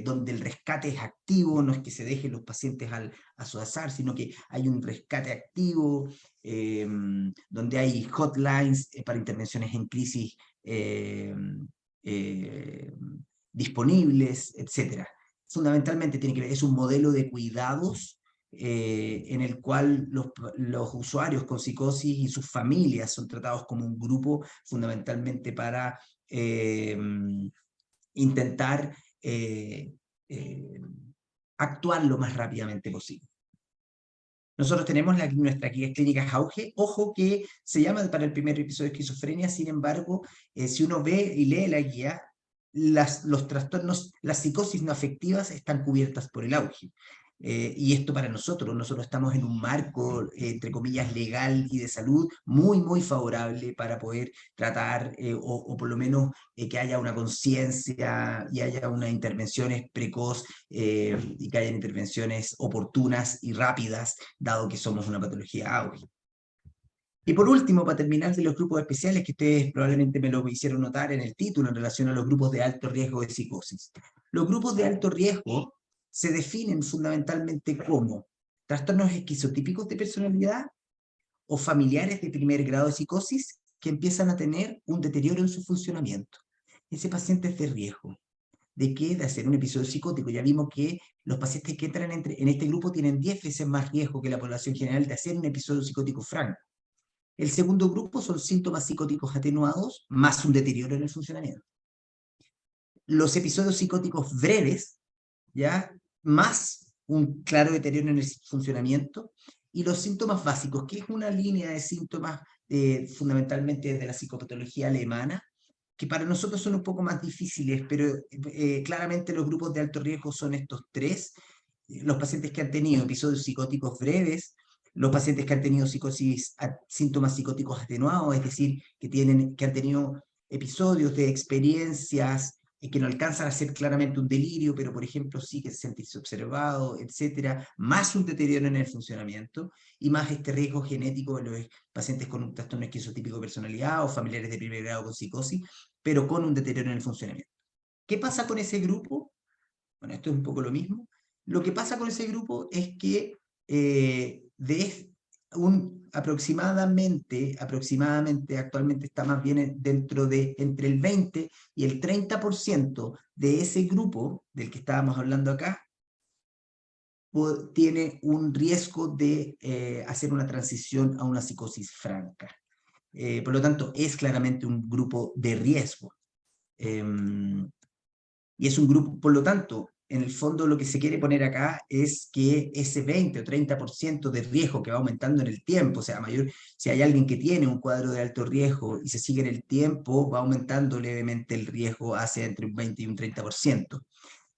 [SPEAKER 3] donde el rescate es activo, no es que se dejen los pacientes a su azar, sino que hay un rescate activo, donde hay hotlines para intervenciones en crisis disponibles, etc. Fundamentalmente tiene que ver, es un modelo de cuidados en el cual los usuarios con psicosis y sus familias son tratados como un grupo fundamentalmente para intentar actuar lo más rápidamente posible. Nosotros tenemos nuestra guía clínica Auge, ojo que se llama para el primer episodio de esquizofrenia, sin embargo, si uno ve y lee la guía, los trastornos, las psicosis no afectivas están cubiertas por el Auge. Y esto para nosotros estamos en un marco, entre comillas, legal y de salud muy, muy favorable para poder tratar, o por lo menos que haya una conciencia y haya unas intervenciones precoz y que haya intervenciones oportunas y rápidas, dado que somos una patología auge. Y por último, para terminar de los grupos especiales, que ustedes probablemente me lo hicieron notar en el título en relación a los grupos de alto riesgo de psicosis. Los grupos de alto riesgo se definen fundamentalmente como trastornos esquizotípicos de personalidad o familiares de primer grado de psicosis que empiezan a tener un deterioro en su funcionamiento. Ese paciente es de riesgo. ¿De qué? De hacer un episodio psicótico. Ya vimos que los pacientes que entran en este grupo tienen 10 veces más riesgo que la población general de hacer un episodio psicótico franco. El segundo grupo son síntomas psicóticos atenuados más un deterioro en el funcionamiento. Los episodios psicóticos breves, ¿ya? Más un claro deterioro en el funcionamiento. Y los síntomas básicos, que es una línea de síntomas fundamentalmente de la psicopatología alemana, que para nosotros son un poco más difíciles, pero claramente los grupos de alto riesgo son estos tres: los pacientes que han tenido episodios psicóticos breves, los pacientes que han tenido síntomas psicóticos atenuados, es decir, que han tenido episodios de experiencias que no alcanzan a ser claramente un delirio, pero por ejemplo sí que sentirse observado, etcétera, más un deterioro en el funcionamiento, y más este riesgo genético en los pacientes con un trastorno esquizotípico de personalidad o familiares de primer grado con psicosis, pero con un deterioro en el funcionamiento. ¿Qué pasa con ese grupo? Bueno, esto es un poco lo mismo. Lo que pasa con ese grupo es que aproximadamente actualmente está más bien dentro de entre el 20 y el 30% de ese grupo del que estábamos hablando acá tiene un riesgo de hacer una transición a una psicosis franca. Por lo tanto, es claramente un grupo de riesgo. Y es un grupo, por lo tanto, en el fondo lo que se quiere poner acá es que ese 20 o 30% de riesgo que va aumentando en el tiempo, o sea, si hay alguien que tiene un cuadro de alto riesgo y se sigue en el tiempo, va aumentando levemente el riesgo hacia entre un 20 y un 30%.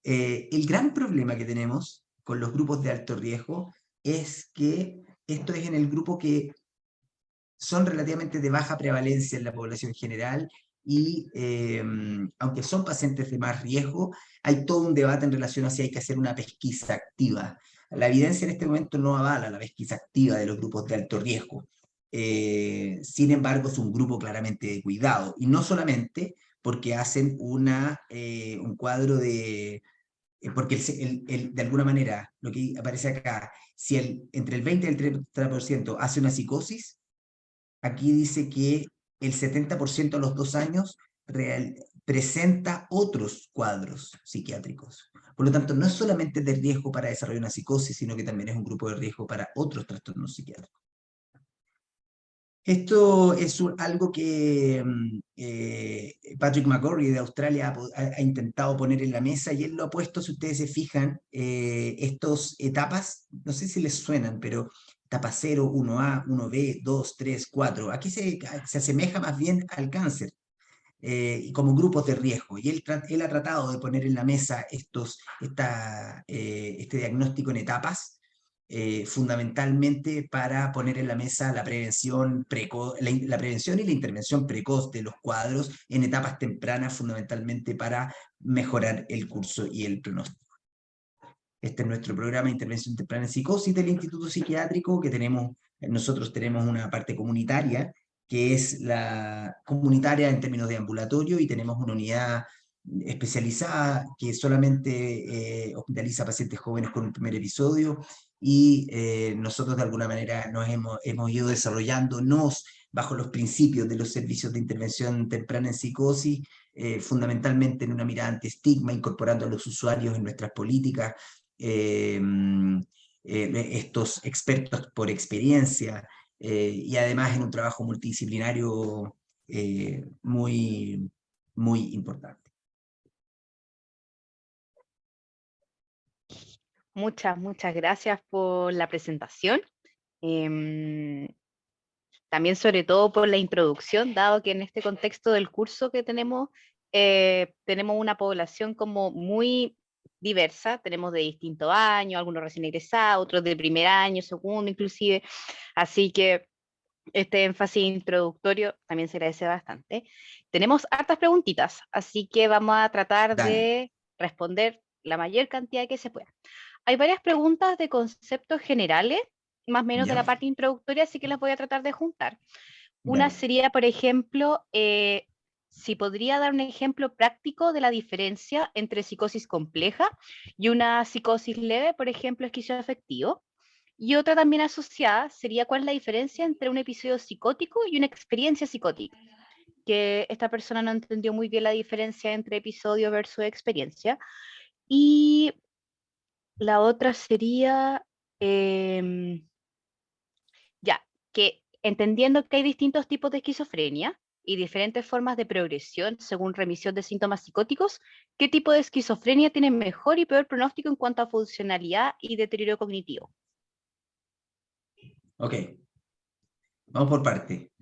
[SPEAKER 3] El gran problema que tenemos con los grupos de alto riesgo es que esto es en el grupo que son relativamente de baja prevalencia en la población general y aunque son pacientes de más riesgo, hay todo un debate en relación a si hay que hacer una pesquisa activa. La evidencia en este momento no avala la pesquisa activa de los grupos de alto riesgo. Sin embargo, es un grupo claramente de cuidado, y no solamente porque hacen un cuadro de... porque de alguna manera, lo que aparece acá, si entre el 20 y el 30% hace una psicosis, aquí dice que el 70% a los 2 años presenta otros cuadros psiquiátricos. Por lo tanto, no es solamente de riesgo para desarrollar una psicosis, sino que también es un grupo de riesgo para otros trastornos psiquiátricos. Esto es algo que Patrick McGorry de Australia ha intentado poner en la mesa, y él lo ha puesto, si ustedes se fijan, estas etapas, no sé si les suenan, pero etapa 0, 1A, 1B, 2, 3, 4. Aquí se asemeja más bien al cáncer, y como grupos de riesgo. Y él ha tratado de poner en la mesa este diagnóstico en etapas, fundamentalmente para poner en la mesa la prevención la prevención y la intervención precoz de los cuadros en etapas tempranas, fundamentalmente para mejorar el curso y el pronóstico. Este es nuestro programa de intervención temprana en psicosis del Instituto Psiquiátrico, que nosotros tenemos una parte comunitaria que es la comunitaria en términos de ambulatorio, y tenemos una unidad especializada que solamente hospitaliza pacientes jóvenes con un primer episodio, y nosotros de alguna manera hemos ido desarrollándonos bajo los principios de los servicios de intervención temprana en psicosis, fundamentalmente en una mirada anti-estigma, incorporando a los usuarios en nuestras políticas, estos expertos por experiencia, y además en un trabajo multidisciplinario muy, muy importante.
[SPEAKER 1] Muchas gracias por la presentación. Em, También sobre todo por la introducción, dado que en este contexto del curso que tenemos una población como muy diversa, tenemos de distintos años, algunos recién egresados, otros de primer año, segundo inclusive, así que este énfasis introductorio también se agradece bastante. Tenemos hartas preguntitas, así que vamos a tratar
[SPEAKER 3] Dale.
[SPEAKER 1] de responder la mayor cantidad que se pueda. Hay varias preguntas de conceptos generales, más o menos de
[SPEAKER 3] ¿Ya?
[SPEAKER 1] la parte introductoria, así que las voy a tratar de juntar. Una
[SPEAKER 3] Dale.
[SPEAKER 1] sería, por ejemplo, si podría dar un ejemplo práctico de la diferencia entre psicosis compleja y una psicosis leve, por ejemplo, esquizoafectivo. Y otra también asociada sería cuál es la diferencia entre un episodio psicótico y una experiencia psicótica, que esta persona no entendió muy bien la diferencia entre episodio versus experiencia. Y la otra sería, em, ya, que entendiendo que hay distintos tipos de esquizofrenia y diferentes formas de progresión según remisión de síntomas psicóticos, ¿qué tipo de esquizofrenia tiene mejor y peor pronóstico en cuanto a funcionalidad y deterioro cognitivo?
[SPEAKER 3] Ok, vamos por parte.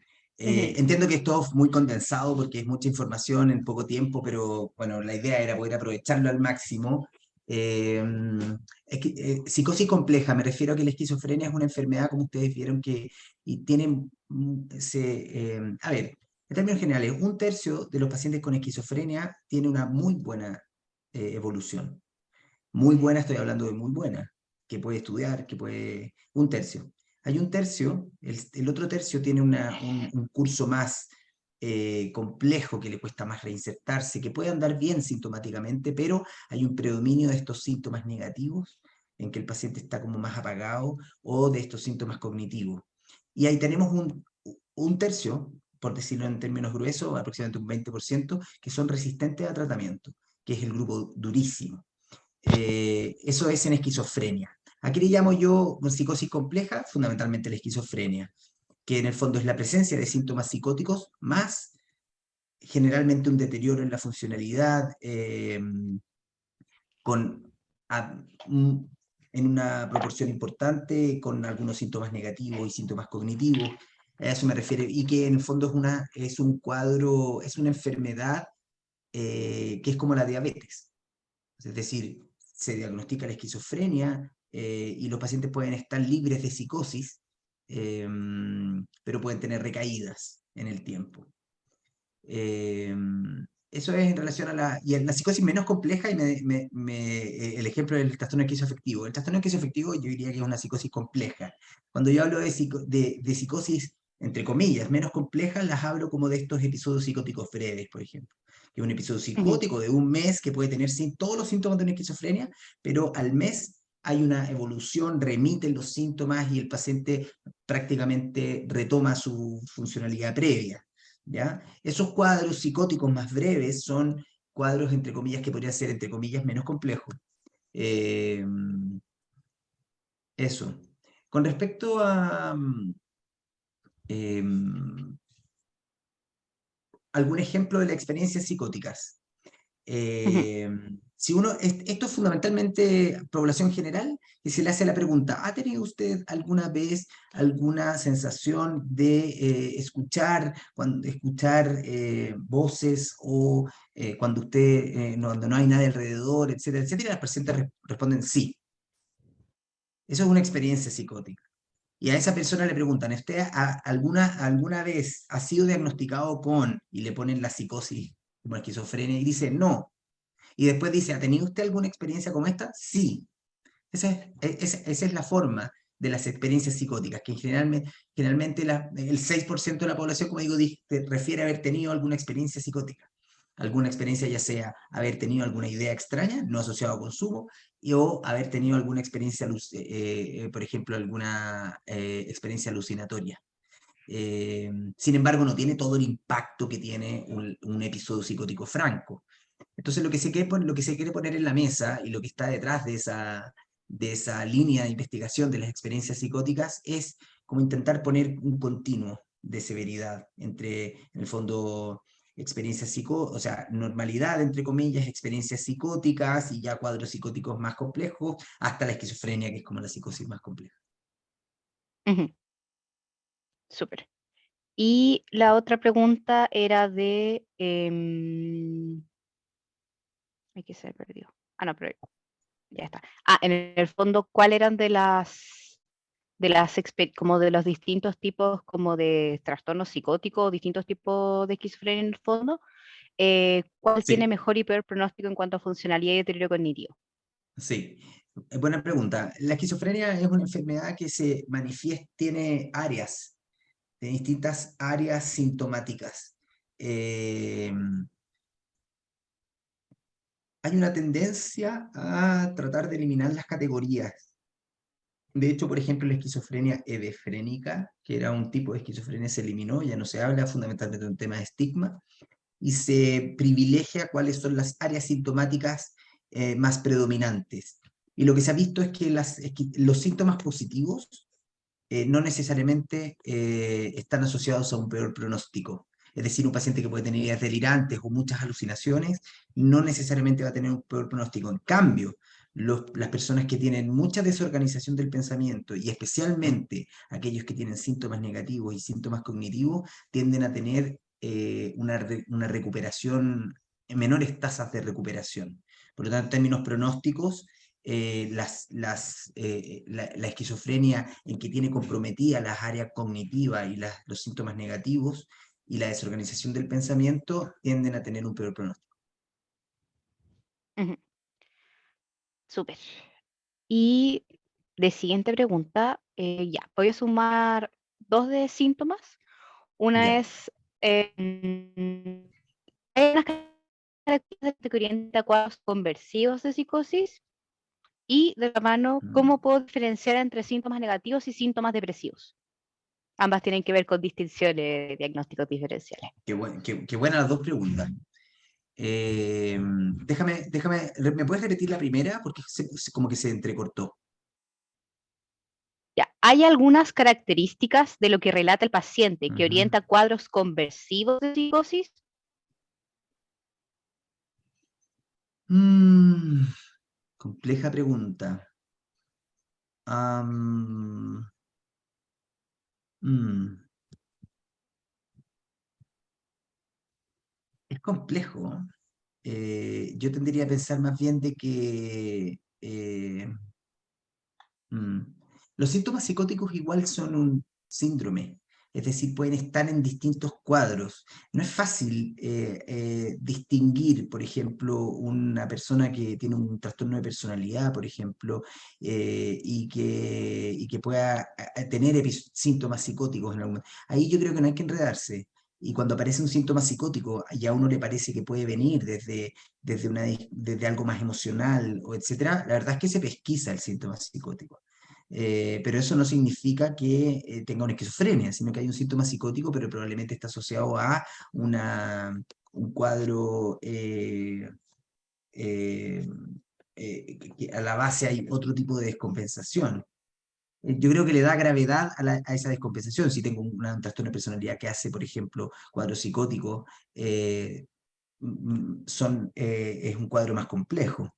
[SPEAKER 1] Ujú.
[SPEAKER 3] Entiendo que esto es muy condensado porque es mucha información en poco tiempo, pero bueno, la idea era poder aprovecharlo al máximo. Eh, Psicosis compleja, me refiero a que la esquizofrenia es una enfermedad, como ustedes vieron, que y tiene, a ver, en términos generales, un tercio de los pacientes con esquizofrenia tiene una muy buena evolución. Muy buena, estoy hablando de muy buena, que puede estudiar, que puede... Un tercio. Hay un tercio, el otro tercio tiene un curso más complejo, que le cuesta más reinsertarse, que puede andar bien sintomáticamente, pero hay un predominio de estos síntomas negativos, en que el paciente está como más apagado, o de estos síntomas cognitivos. Y ahí tenemos un tercio, por decirlo en términos gruesos, aproximadamente un 20%, que son resistentes a tratamiento, que es el grupo durísimo. Eso es en esquizofrenia. Aquí le llamo yo psicosis compleja, fundamentalmente la esquizofrenia, que en el fondo es la presencia de síntomas psicóticos más generalmente un deterioro en la funcionalidad, con, a- un- en una proporción importante, con algunos síntomas negativos y síntomas cognitivos. A eso me refiero, y que en el fondo es un cuadro, es una enfermedad que es como la diabetes. Es decir, se diagnostica la esquizofrenia, y los pacientes pueden estar libres de psicosis, eh, pero pueden tener recaídas en el tiempo. Eh, Eso es en relación a y en la psicosis menos compleja, y el ejemplo del trastorno esquizoafectivo. El trastorno esquizoafectivo yo diría que es una psicosis compleja. Cuando yo hablo de psicosis, entre comillas, menos complejas, las hablo como de estos episodios psicóticos breves, por ejemplo. Que es un episodio
[SPEAKER 1] Ujú.
[SPEAKER 3] psicótico de un mes que puede tener todos los síntomas de una esquizofrenia, pero al mes hay una evolución, remiten los síntomas y el paciente prácticamente retoma su funcionalidad previa. ¿Ya? Esos cuadros psicóticos más breves son cuadros, entre comillas, que podrían ser, entre comillas, menos complejos. Eh, Eso. Con respecto a algún ejemplo de las experiencias psicóticas.
[SPEAKER 1] Ujú.
[SPEAKER 3] Eh, si uno, esto es fundamentalmente población general, y se le hace la pregunta: ¿ha tenido usted alguna vez alguna sensación de escuchar voces, o cuando cuando no hay nadie alrededor, etcétera, etcétera? Las pacientes responden sí. Eso es una experiencia psicótica. Y a esa persona le preguntan: ¿usted alguna vez ha sido diagnosticado con, y le ponen la psicosis como esquizofrenia, y dice no? Y después dice: ¿ha tenido usted alguna experiencia como esta? Sí. Esa es la forma de las experiencias psicóticas, que generalmente el 6% de la población, como digo, refiere a haber tenido alguna experiencia psicótica. Alguna experiencia, ya sea haber tenido alguna idea extraña, no asociada a consumo, o haber tenido alguna experiencia, por ejemplo, alguna experiencia alucinatoria. Sin embargo, no tiene todo el impacto que tiene un episodio psicótico franco. Entonces, lo que se quiere poner en la mesa y lo que está detrás de esa línea de investigación de las experiencias psicóticas es como intentar poner un continuo de severidad entre, en el fondo, o sea, normalidad, entre comillas, experiencias psicóticas y ya cuadros psicóticos más complejos, hasta la esquizofrenia, que es como la psicosis más compleja.
[SPEAKER 1] Ujú. Súper. Y la otra pregunta era de... ay, que se me perdió. Ah, no, pero ya está. Ah, en el fondo, ¿cuál eran como de los distintos tipos como de trastornos psicóticos, distintos tipos de esquizofrenia en el fondo? ¿Cuál tiene
[SPEAKER 3] Sí,
[SPEAKER 1] mejor y peor pronóstico en cuanto a funcionalidad y deterioro cognitivo?
[SPEAKER 3] sí. Buena pregunta. La esquizofrenia es una enfermedad que se manifiesta, tiene áreas, de distintas áreas sintomáticas. Eh, Hay una tendencia a tratar de eliminar las categorías. De hecho, por ejemplo, la esquizofrenia hebefrénica, que era un tipo de esquizofrenia, se eliminó, ya no se habla, fundamentalmente de un tema de estigma, y se privilegia cuáles son las áreas sintomáticas más predominantes. Y lo que se ha visto es que los síntomas positivos no necesariamente están asociados a un peor pronóstico. Es decir, un paciente que puede tener ideas delirantes o muchas alucinaciones no necesariamente va a tener un peor pronóstico. En cambio, las personas que tienen mucha desorganización del pensamiento y especialmente aquellos que tienen síntomas negativos y síntomas cognitivos tienden a tener una recuperación, menores tasas de recuperación. Por lo tanto, en términos pronósticos, la esquizofrenia en que tiene comprometida las áreas cognitivas y los síntomas negativos y la desorganización del pensamiento tienden a tener un peor pronóstico.
[SPEAKER 1] Ujú. Súper. Y de siguiente pregunta, ya, voy a sumar dos de síntomas. Una
[SPEAKER 3] Ya.
[SPEAKER 1] es, hay unas características que orienta a cuadros conversivos de psicosis y de la mano,
[SPEAKER 3] Mm.
[SPEAKER 1] ¿cómo puedo diferenciar entre síntomas negativos y síntomas depresivos? Ambas tienen que ver con distinciones, diagnósticos diferenciales.
[SPEAKER 3] Qué buenas las dos preguntas. ¿Me puedes repetir la primera? Porque como que se entrecortó.
[SPEAKER 1] Ya, hay algunas características de lo que relata el paciente que
[SPEAKER 3] Ujú.
[SPEAKER 1] orienta cuadros conversivos de psicosis.
[SPEAKER 3] Mm, compleja pregunta. Am, mm, es complejo. Yo tendría a pensar más bien de que mm, los síntomas psicóticos igual son un síndrome, es decir, pueden estar en distintos cuadros. No es fácil distinguir, por ejemplo, una persona que tiene un trastorno de personalidad, por ejemplo, y que pueda tener síntomas psicóticos en algún momento. Ahí yo creo que no hay que enredarse. Y cuando aparece un síntoma psicótico, ya a uno le parece que puede venir desde algo más emocional o etcétera, la verdad es que se pesquisa el síntoma psicótico. Pero eso no significa que tenga una esquizofrenia, sino que hay un síntoma psicótico, pero probablemente está asociado a un cuadro eh, que a la base hay otro tipo de descompensación. Yo creo que le da gravedad a esa descompensación. Si tengo un trastorno de personalidad que hace, por ejemplo, cuadros psicóticos, es un cuadro más complejo.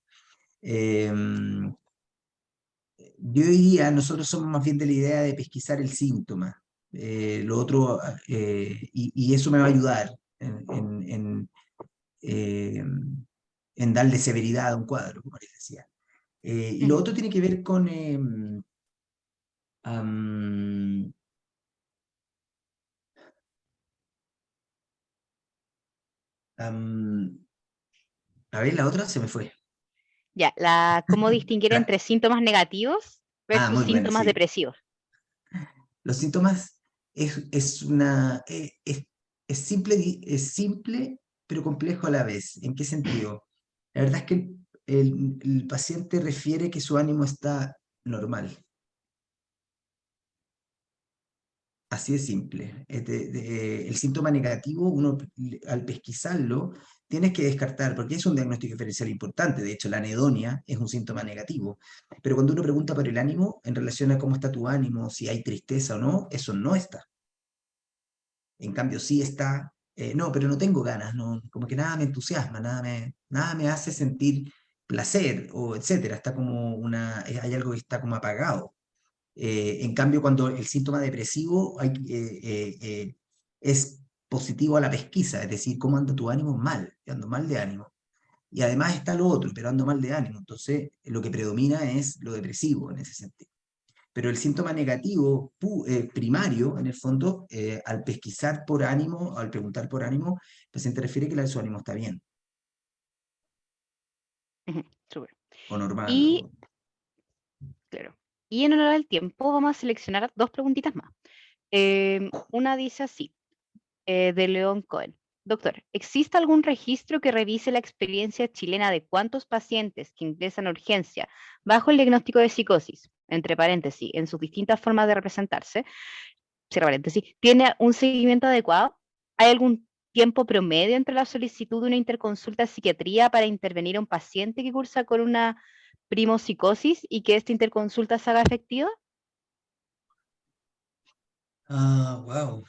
[SPEAKER 3] Yo diría, nosotros somos más bien de la idea de pesquisar el síntoma. Lo otro, y eso me va a ayudar eh, en darle severidad a un cuadro, como les decía. Y lo
[SPEAKER 1] Ujú.
[SPEAKER 3] otro tiene que ver con, am, am, a ver, la otra se me fue.
[SPEAKER 1] Ya, ¿cómo distinguir
[SPEAKER 3] La-
[SPEAKER 1] entre síntomas negativos? versus
[SPEAKER 3] Muy bueno,
[SPEAKER 1] síntomas
[SPEAKER 3] sí.
[SPEAKER 1] depresivos.
[SPEAKER 3] Los síntomas es simple, pero complejo a la vez. ¿En qué sentido? La verdad es que el paciente refiere que su ánimo está normal. Así de simple. El síntoma negativo, uno al pesquisarlo, tienes que descartar, porque es un diagnóstico diferencial importante. De hecho, la anedonia es un síntoma negativo. Pero cuando uno pregunta por el ánimo, en relación a cómo está tu ánimo, si hay tristeza o no, eso no está. En cambio, sí está, no, pero no tengo ganas, no, como que nada me entusiasma, nada me hace sentir placer, o etcétera. Está como hay algo que está como apagado. En cambio, cuando el síntoma depresivo es positivo a la pesquisa, es decir, cómo anda tu ánimo mal, yo ando mal de ánimo. Y además está lo otro, pero ando mal de ánimo. Entonces, lo que predomina es lo depresivo en ese sentido. Pero el síntoma negativo primario, en el fondo, al pesquisar por ánimo, al preguntar por ánimo, el paciente refiere que su ánimo está bien,
[SPEAKER 1] Súper.
[SPEAKER 3] o normal.
[SPEAKER 1] Y, claro, y en honor al tiempo vamos a seleccionar dos preguntitas más. Una dice así, de León Cohen. Doctor, ¿existe algún registro que revise la experiencia chilena de cuántos pacientes que ingresan a urgencia bajo el diagnóstico de psicosis, entre paréntesis, en sus distintas formas de representarse, cierra paréntesis, tiene un seguimiento adecuado? ¿Hay algún tiempo promedio entre la solicitud de una interconsulta de psiquiatría para intervenir a un paciente que cursa con una primopsicosis y que esta interconsulta se haga efectiva?
[SPEAKER 3] Wow.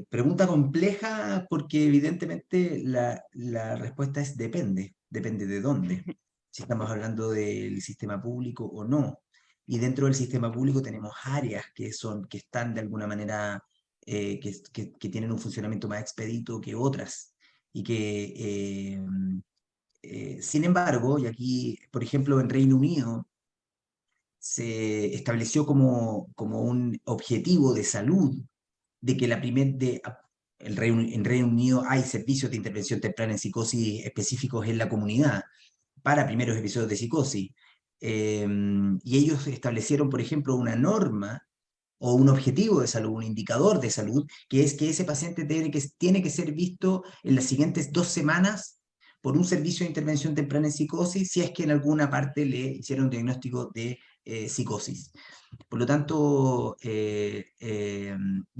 [SPEAKER 3] Pregunta compleja porque evidentemente la respuesta es depende de dónde, si estamos hablando del sistema público o no. Y dentro del sistema público tenemos áreas que están de alguna manera, que tienen un funcionamiento más expedito que otras. Y sin embargo, y aquí, por ejemplo, en Reino Unido, se estableció como un objetivo de salud de que en Reino Unido hay servicios de intervención temprana en psicosis específicos en la comunidad para primeros episodios de psicosis. Y ellos establecieron, por ejemplo, una norma o un objetivo de salud, un indicador de salud, que es que ese paciente tiene que ser visto en las siguientes 2 semanas por un servicio de intervención temprana en psicosis, si es que en alguna parte le hicieron un diagnóstico de psicosis. Por lo tanto, y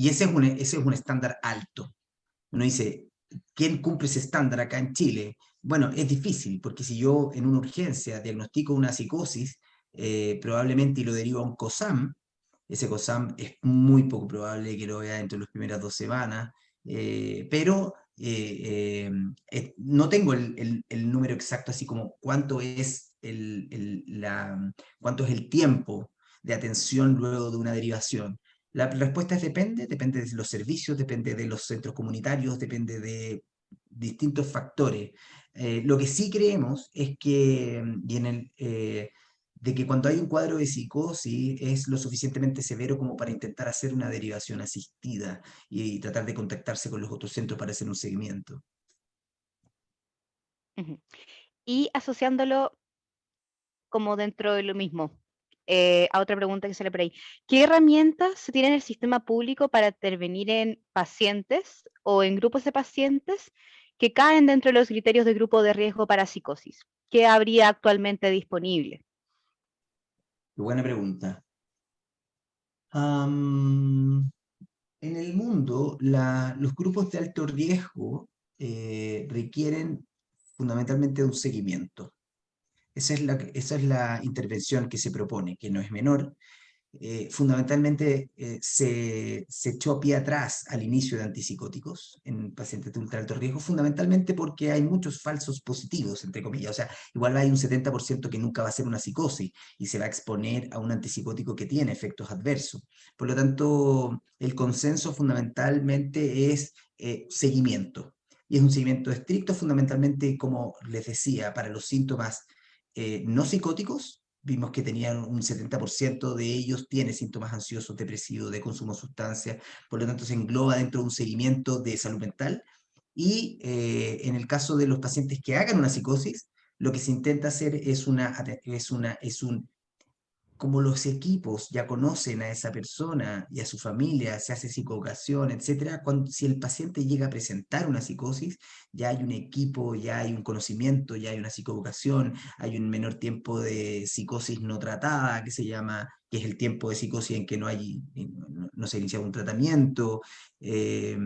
[SPEAKER 3] ese es un estándar alto. Uno dice, ¿quién cumple ese estándar acá en Chile? Bueno, es difícil, porque si yo en una urgencia diagnostico una psicosis, probablemente y lo derivo a un COSAM, ese COSAM es muy poco probable que lo vea dentro de las primeras 2 semanas, pero no tengo el número exacto, así como cuánto es el tiempo de atención luego de una derivación. La respuesta es depende de los servicios, depende de los centros comunitarios, depende de distintos factores. Lo que sí creemos es que, de que cuando hay un cuadro de psicosis es lo suficientemente severo como para intentar hacer una derivación asistida y tratar de contactarse con los otros centros para hacer un seguimiento.
[SPEAKER 1] Ujú. Y asociándolo como dentro de lo mismo, a otra pregunta que sale por ahí. ¿Qué herramientas se tiene en el sistema público para intervenir en pacientes o en grupos de pacientes que caen dentro de los criterios de grupo de riesgo para psicosis? ¿Qué habría actualmente disponible?
[SPEAKER 3] Qué buena pregunta. Am, en el mundo, los grupos de alto riesgo requieren fundamentalmente de un seguimiento. Esa es la intervención que se propone, que no es menor. Fundamentalmente se echó pie atrás al inicio de antipsicóticos en pacientes de ultra alto riesgo, fundamentalmente porque hay muchos falsos positivos, entre comillas. O sea, igual hay un 70% que nunca va a ser una psicosis y se va a exponer a un antipsicótico que tiene efectos adversos. Por lo tanto, el consenso fundamentalmente es seguimiento. Y es un seguimiento estricto, fundamentalmente, como les decía, para los síntomas no psicóticos. Vimos que tenían un 70% de ellos tiene síntomas ansiosos, depresivos, de consumo de sustancias, por lo tanto se engloba dentro de un seguimiento de salud mental. Y en el caso de los pacientes que hagan una psicosis, lo que se intenta hacer es como los equipos ya conocen a esa persona y a su familia, se hace psicoeducación, etcétera, si el paciente llega a presentar una psicosis, ya hay un equipo, ya hay un conocimiento, ya hay una psicoeducación, hay un menor tiempo de psicosis no tratada, que se llama, que es el tiempo de psicosis en que no se inicia un tratamiento. eh,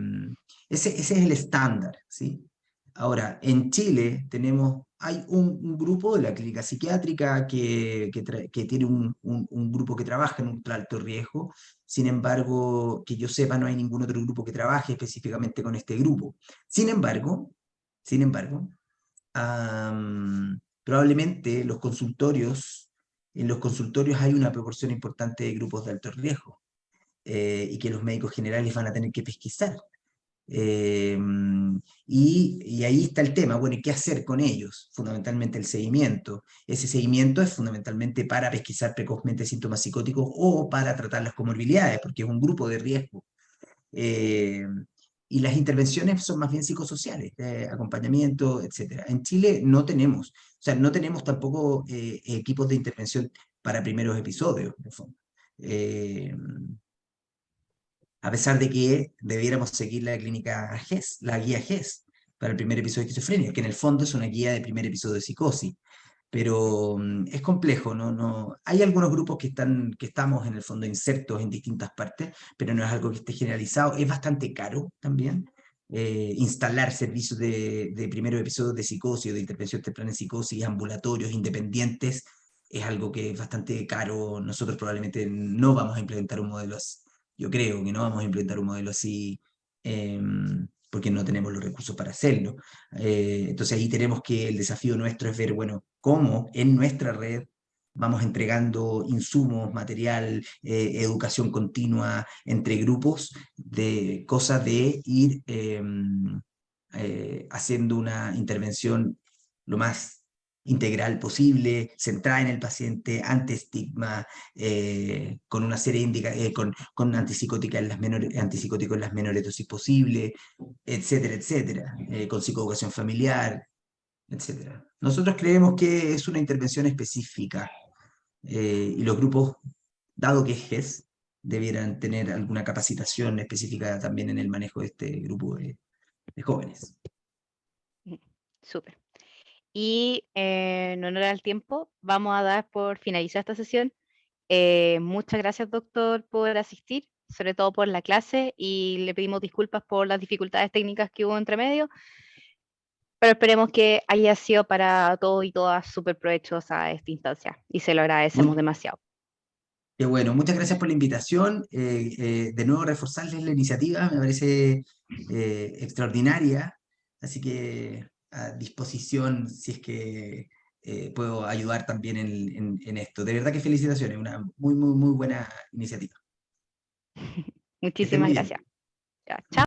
[SPEAKER 3] ese es el estándar, ¿sí? Ahora, en Chile hay un grupo de la clínica psiquiátrica que tiene un grupo que trabaja en un alto riesgo. Sin embargo, que yo sepa, no hay ningún otro grupo que trabaje específicamente con este grupo. Sin embargo, probablemente en los consultorios hay una proporción importante de grupos de alto riesgo, y que los médicos generales van a tener que pesquisar. Eh, y ahí está el tema, bueno, ¿y qué hacer con ellos? Fundamentalmente el seguimiento. Ese seguimiento es fundamentalmente para pesquisar precozmente síntomas psicóticos o para tratar las comorbilidades, porque es un grupo de riesgo. Eh, y las intervenciones son más bien psicosociales, de acompañamiento, etcétera. En Chile no tenemos, o sea, no tenemos tampoco equipos de intervención para primeros episodios, en el fondo. Eh, a pesar de que debiéramos seguir la clínica GES, la guía GES, para el primer episodio de esquizofrenia, que en el fondo es una guía de primer episodio de psicosis. Pero es complejo, ¿no? Hay algunos grupos que estamos en el fondo insertos en distintas partes, pero no es algo que esté generalizado. Es bastante caro también instalar servicios de primeros episodios de psicosis o de intervención temprana en psicosis, ambulatorios independientes. Es algo que es bastante caro. Nosotros probablemente no vamos a implementar un modelo así. Yo creo que no vamos a implementar un modelo así, porque no tenemos los recursos para hacerlo. Entonces ahí tenemos que el desafío nuestro es ver, bueno, cómo en nuestra red vamos entregando insumos, material, educación continua entre grupos, de cosas de ir haciendo una intervención lo más integral posible, centrada en el paciente, anti-estigma, con una serie de con antipsicóticos en las menores dosis posible, etcétera, etcétera, con psicoeducación familiar, etcétera. Nosotros creemos que es una intervención específica, y los grupos, dado que es GES, debieran tener alguna capacitación específica también en el manejo de este grupo de jóvenes.
[SPEAKER 1] Súper. Y en honor al tiempo, vamos a dar por finalizar esta sesión. Muchas gracias, doctor, por asistir, sobre todo por la clase, y le pedimos disculpas por las dificultades técnicas que hubo entre medio, pero esperemos que haya sido para todos y todas súper provechosa esta instancia, y se lo agradecemos demasiado.
[SPEAKER 3] Qué bueno, muchas gracias por la invitación. De nuevo, reforzarles la iniciativa, me parece extraordinaria, así que a disposición si es que puedo ayudar también en esto. De verdad que felicitaciones, una muy, muy, muy buena iniciativa. Que estén
[SPEAKER 1] Muchísimas
[SPEAKER 3] muy bien.
[SPEAKER 1] gracias. Ya, chao.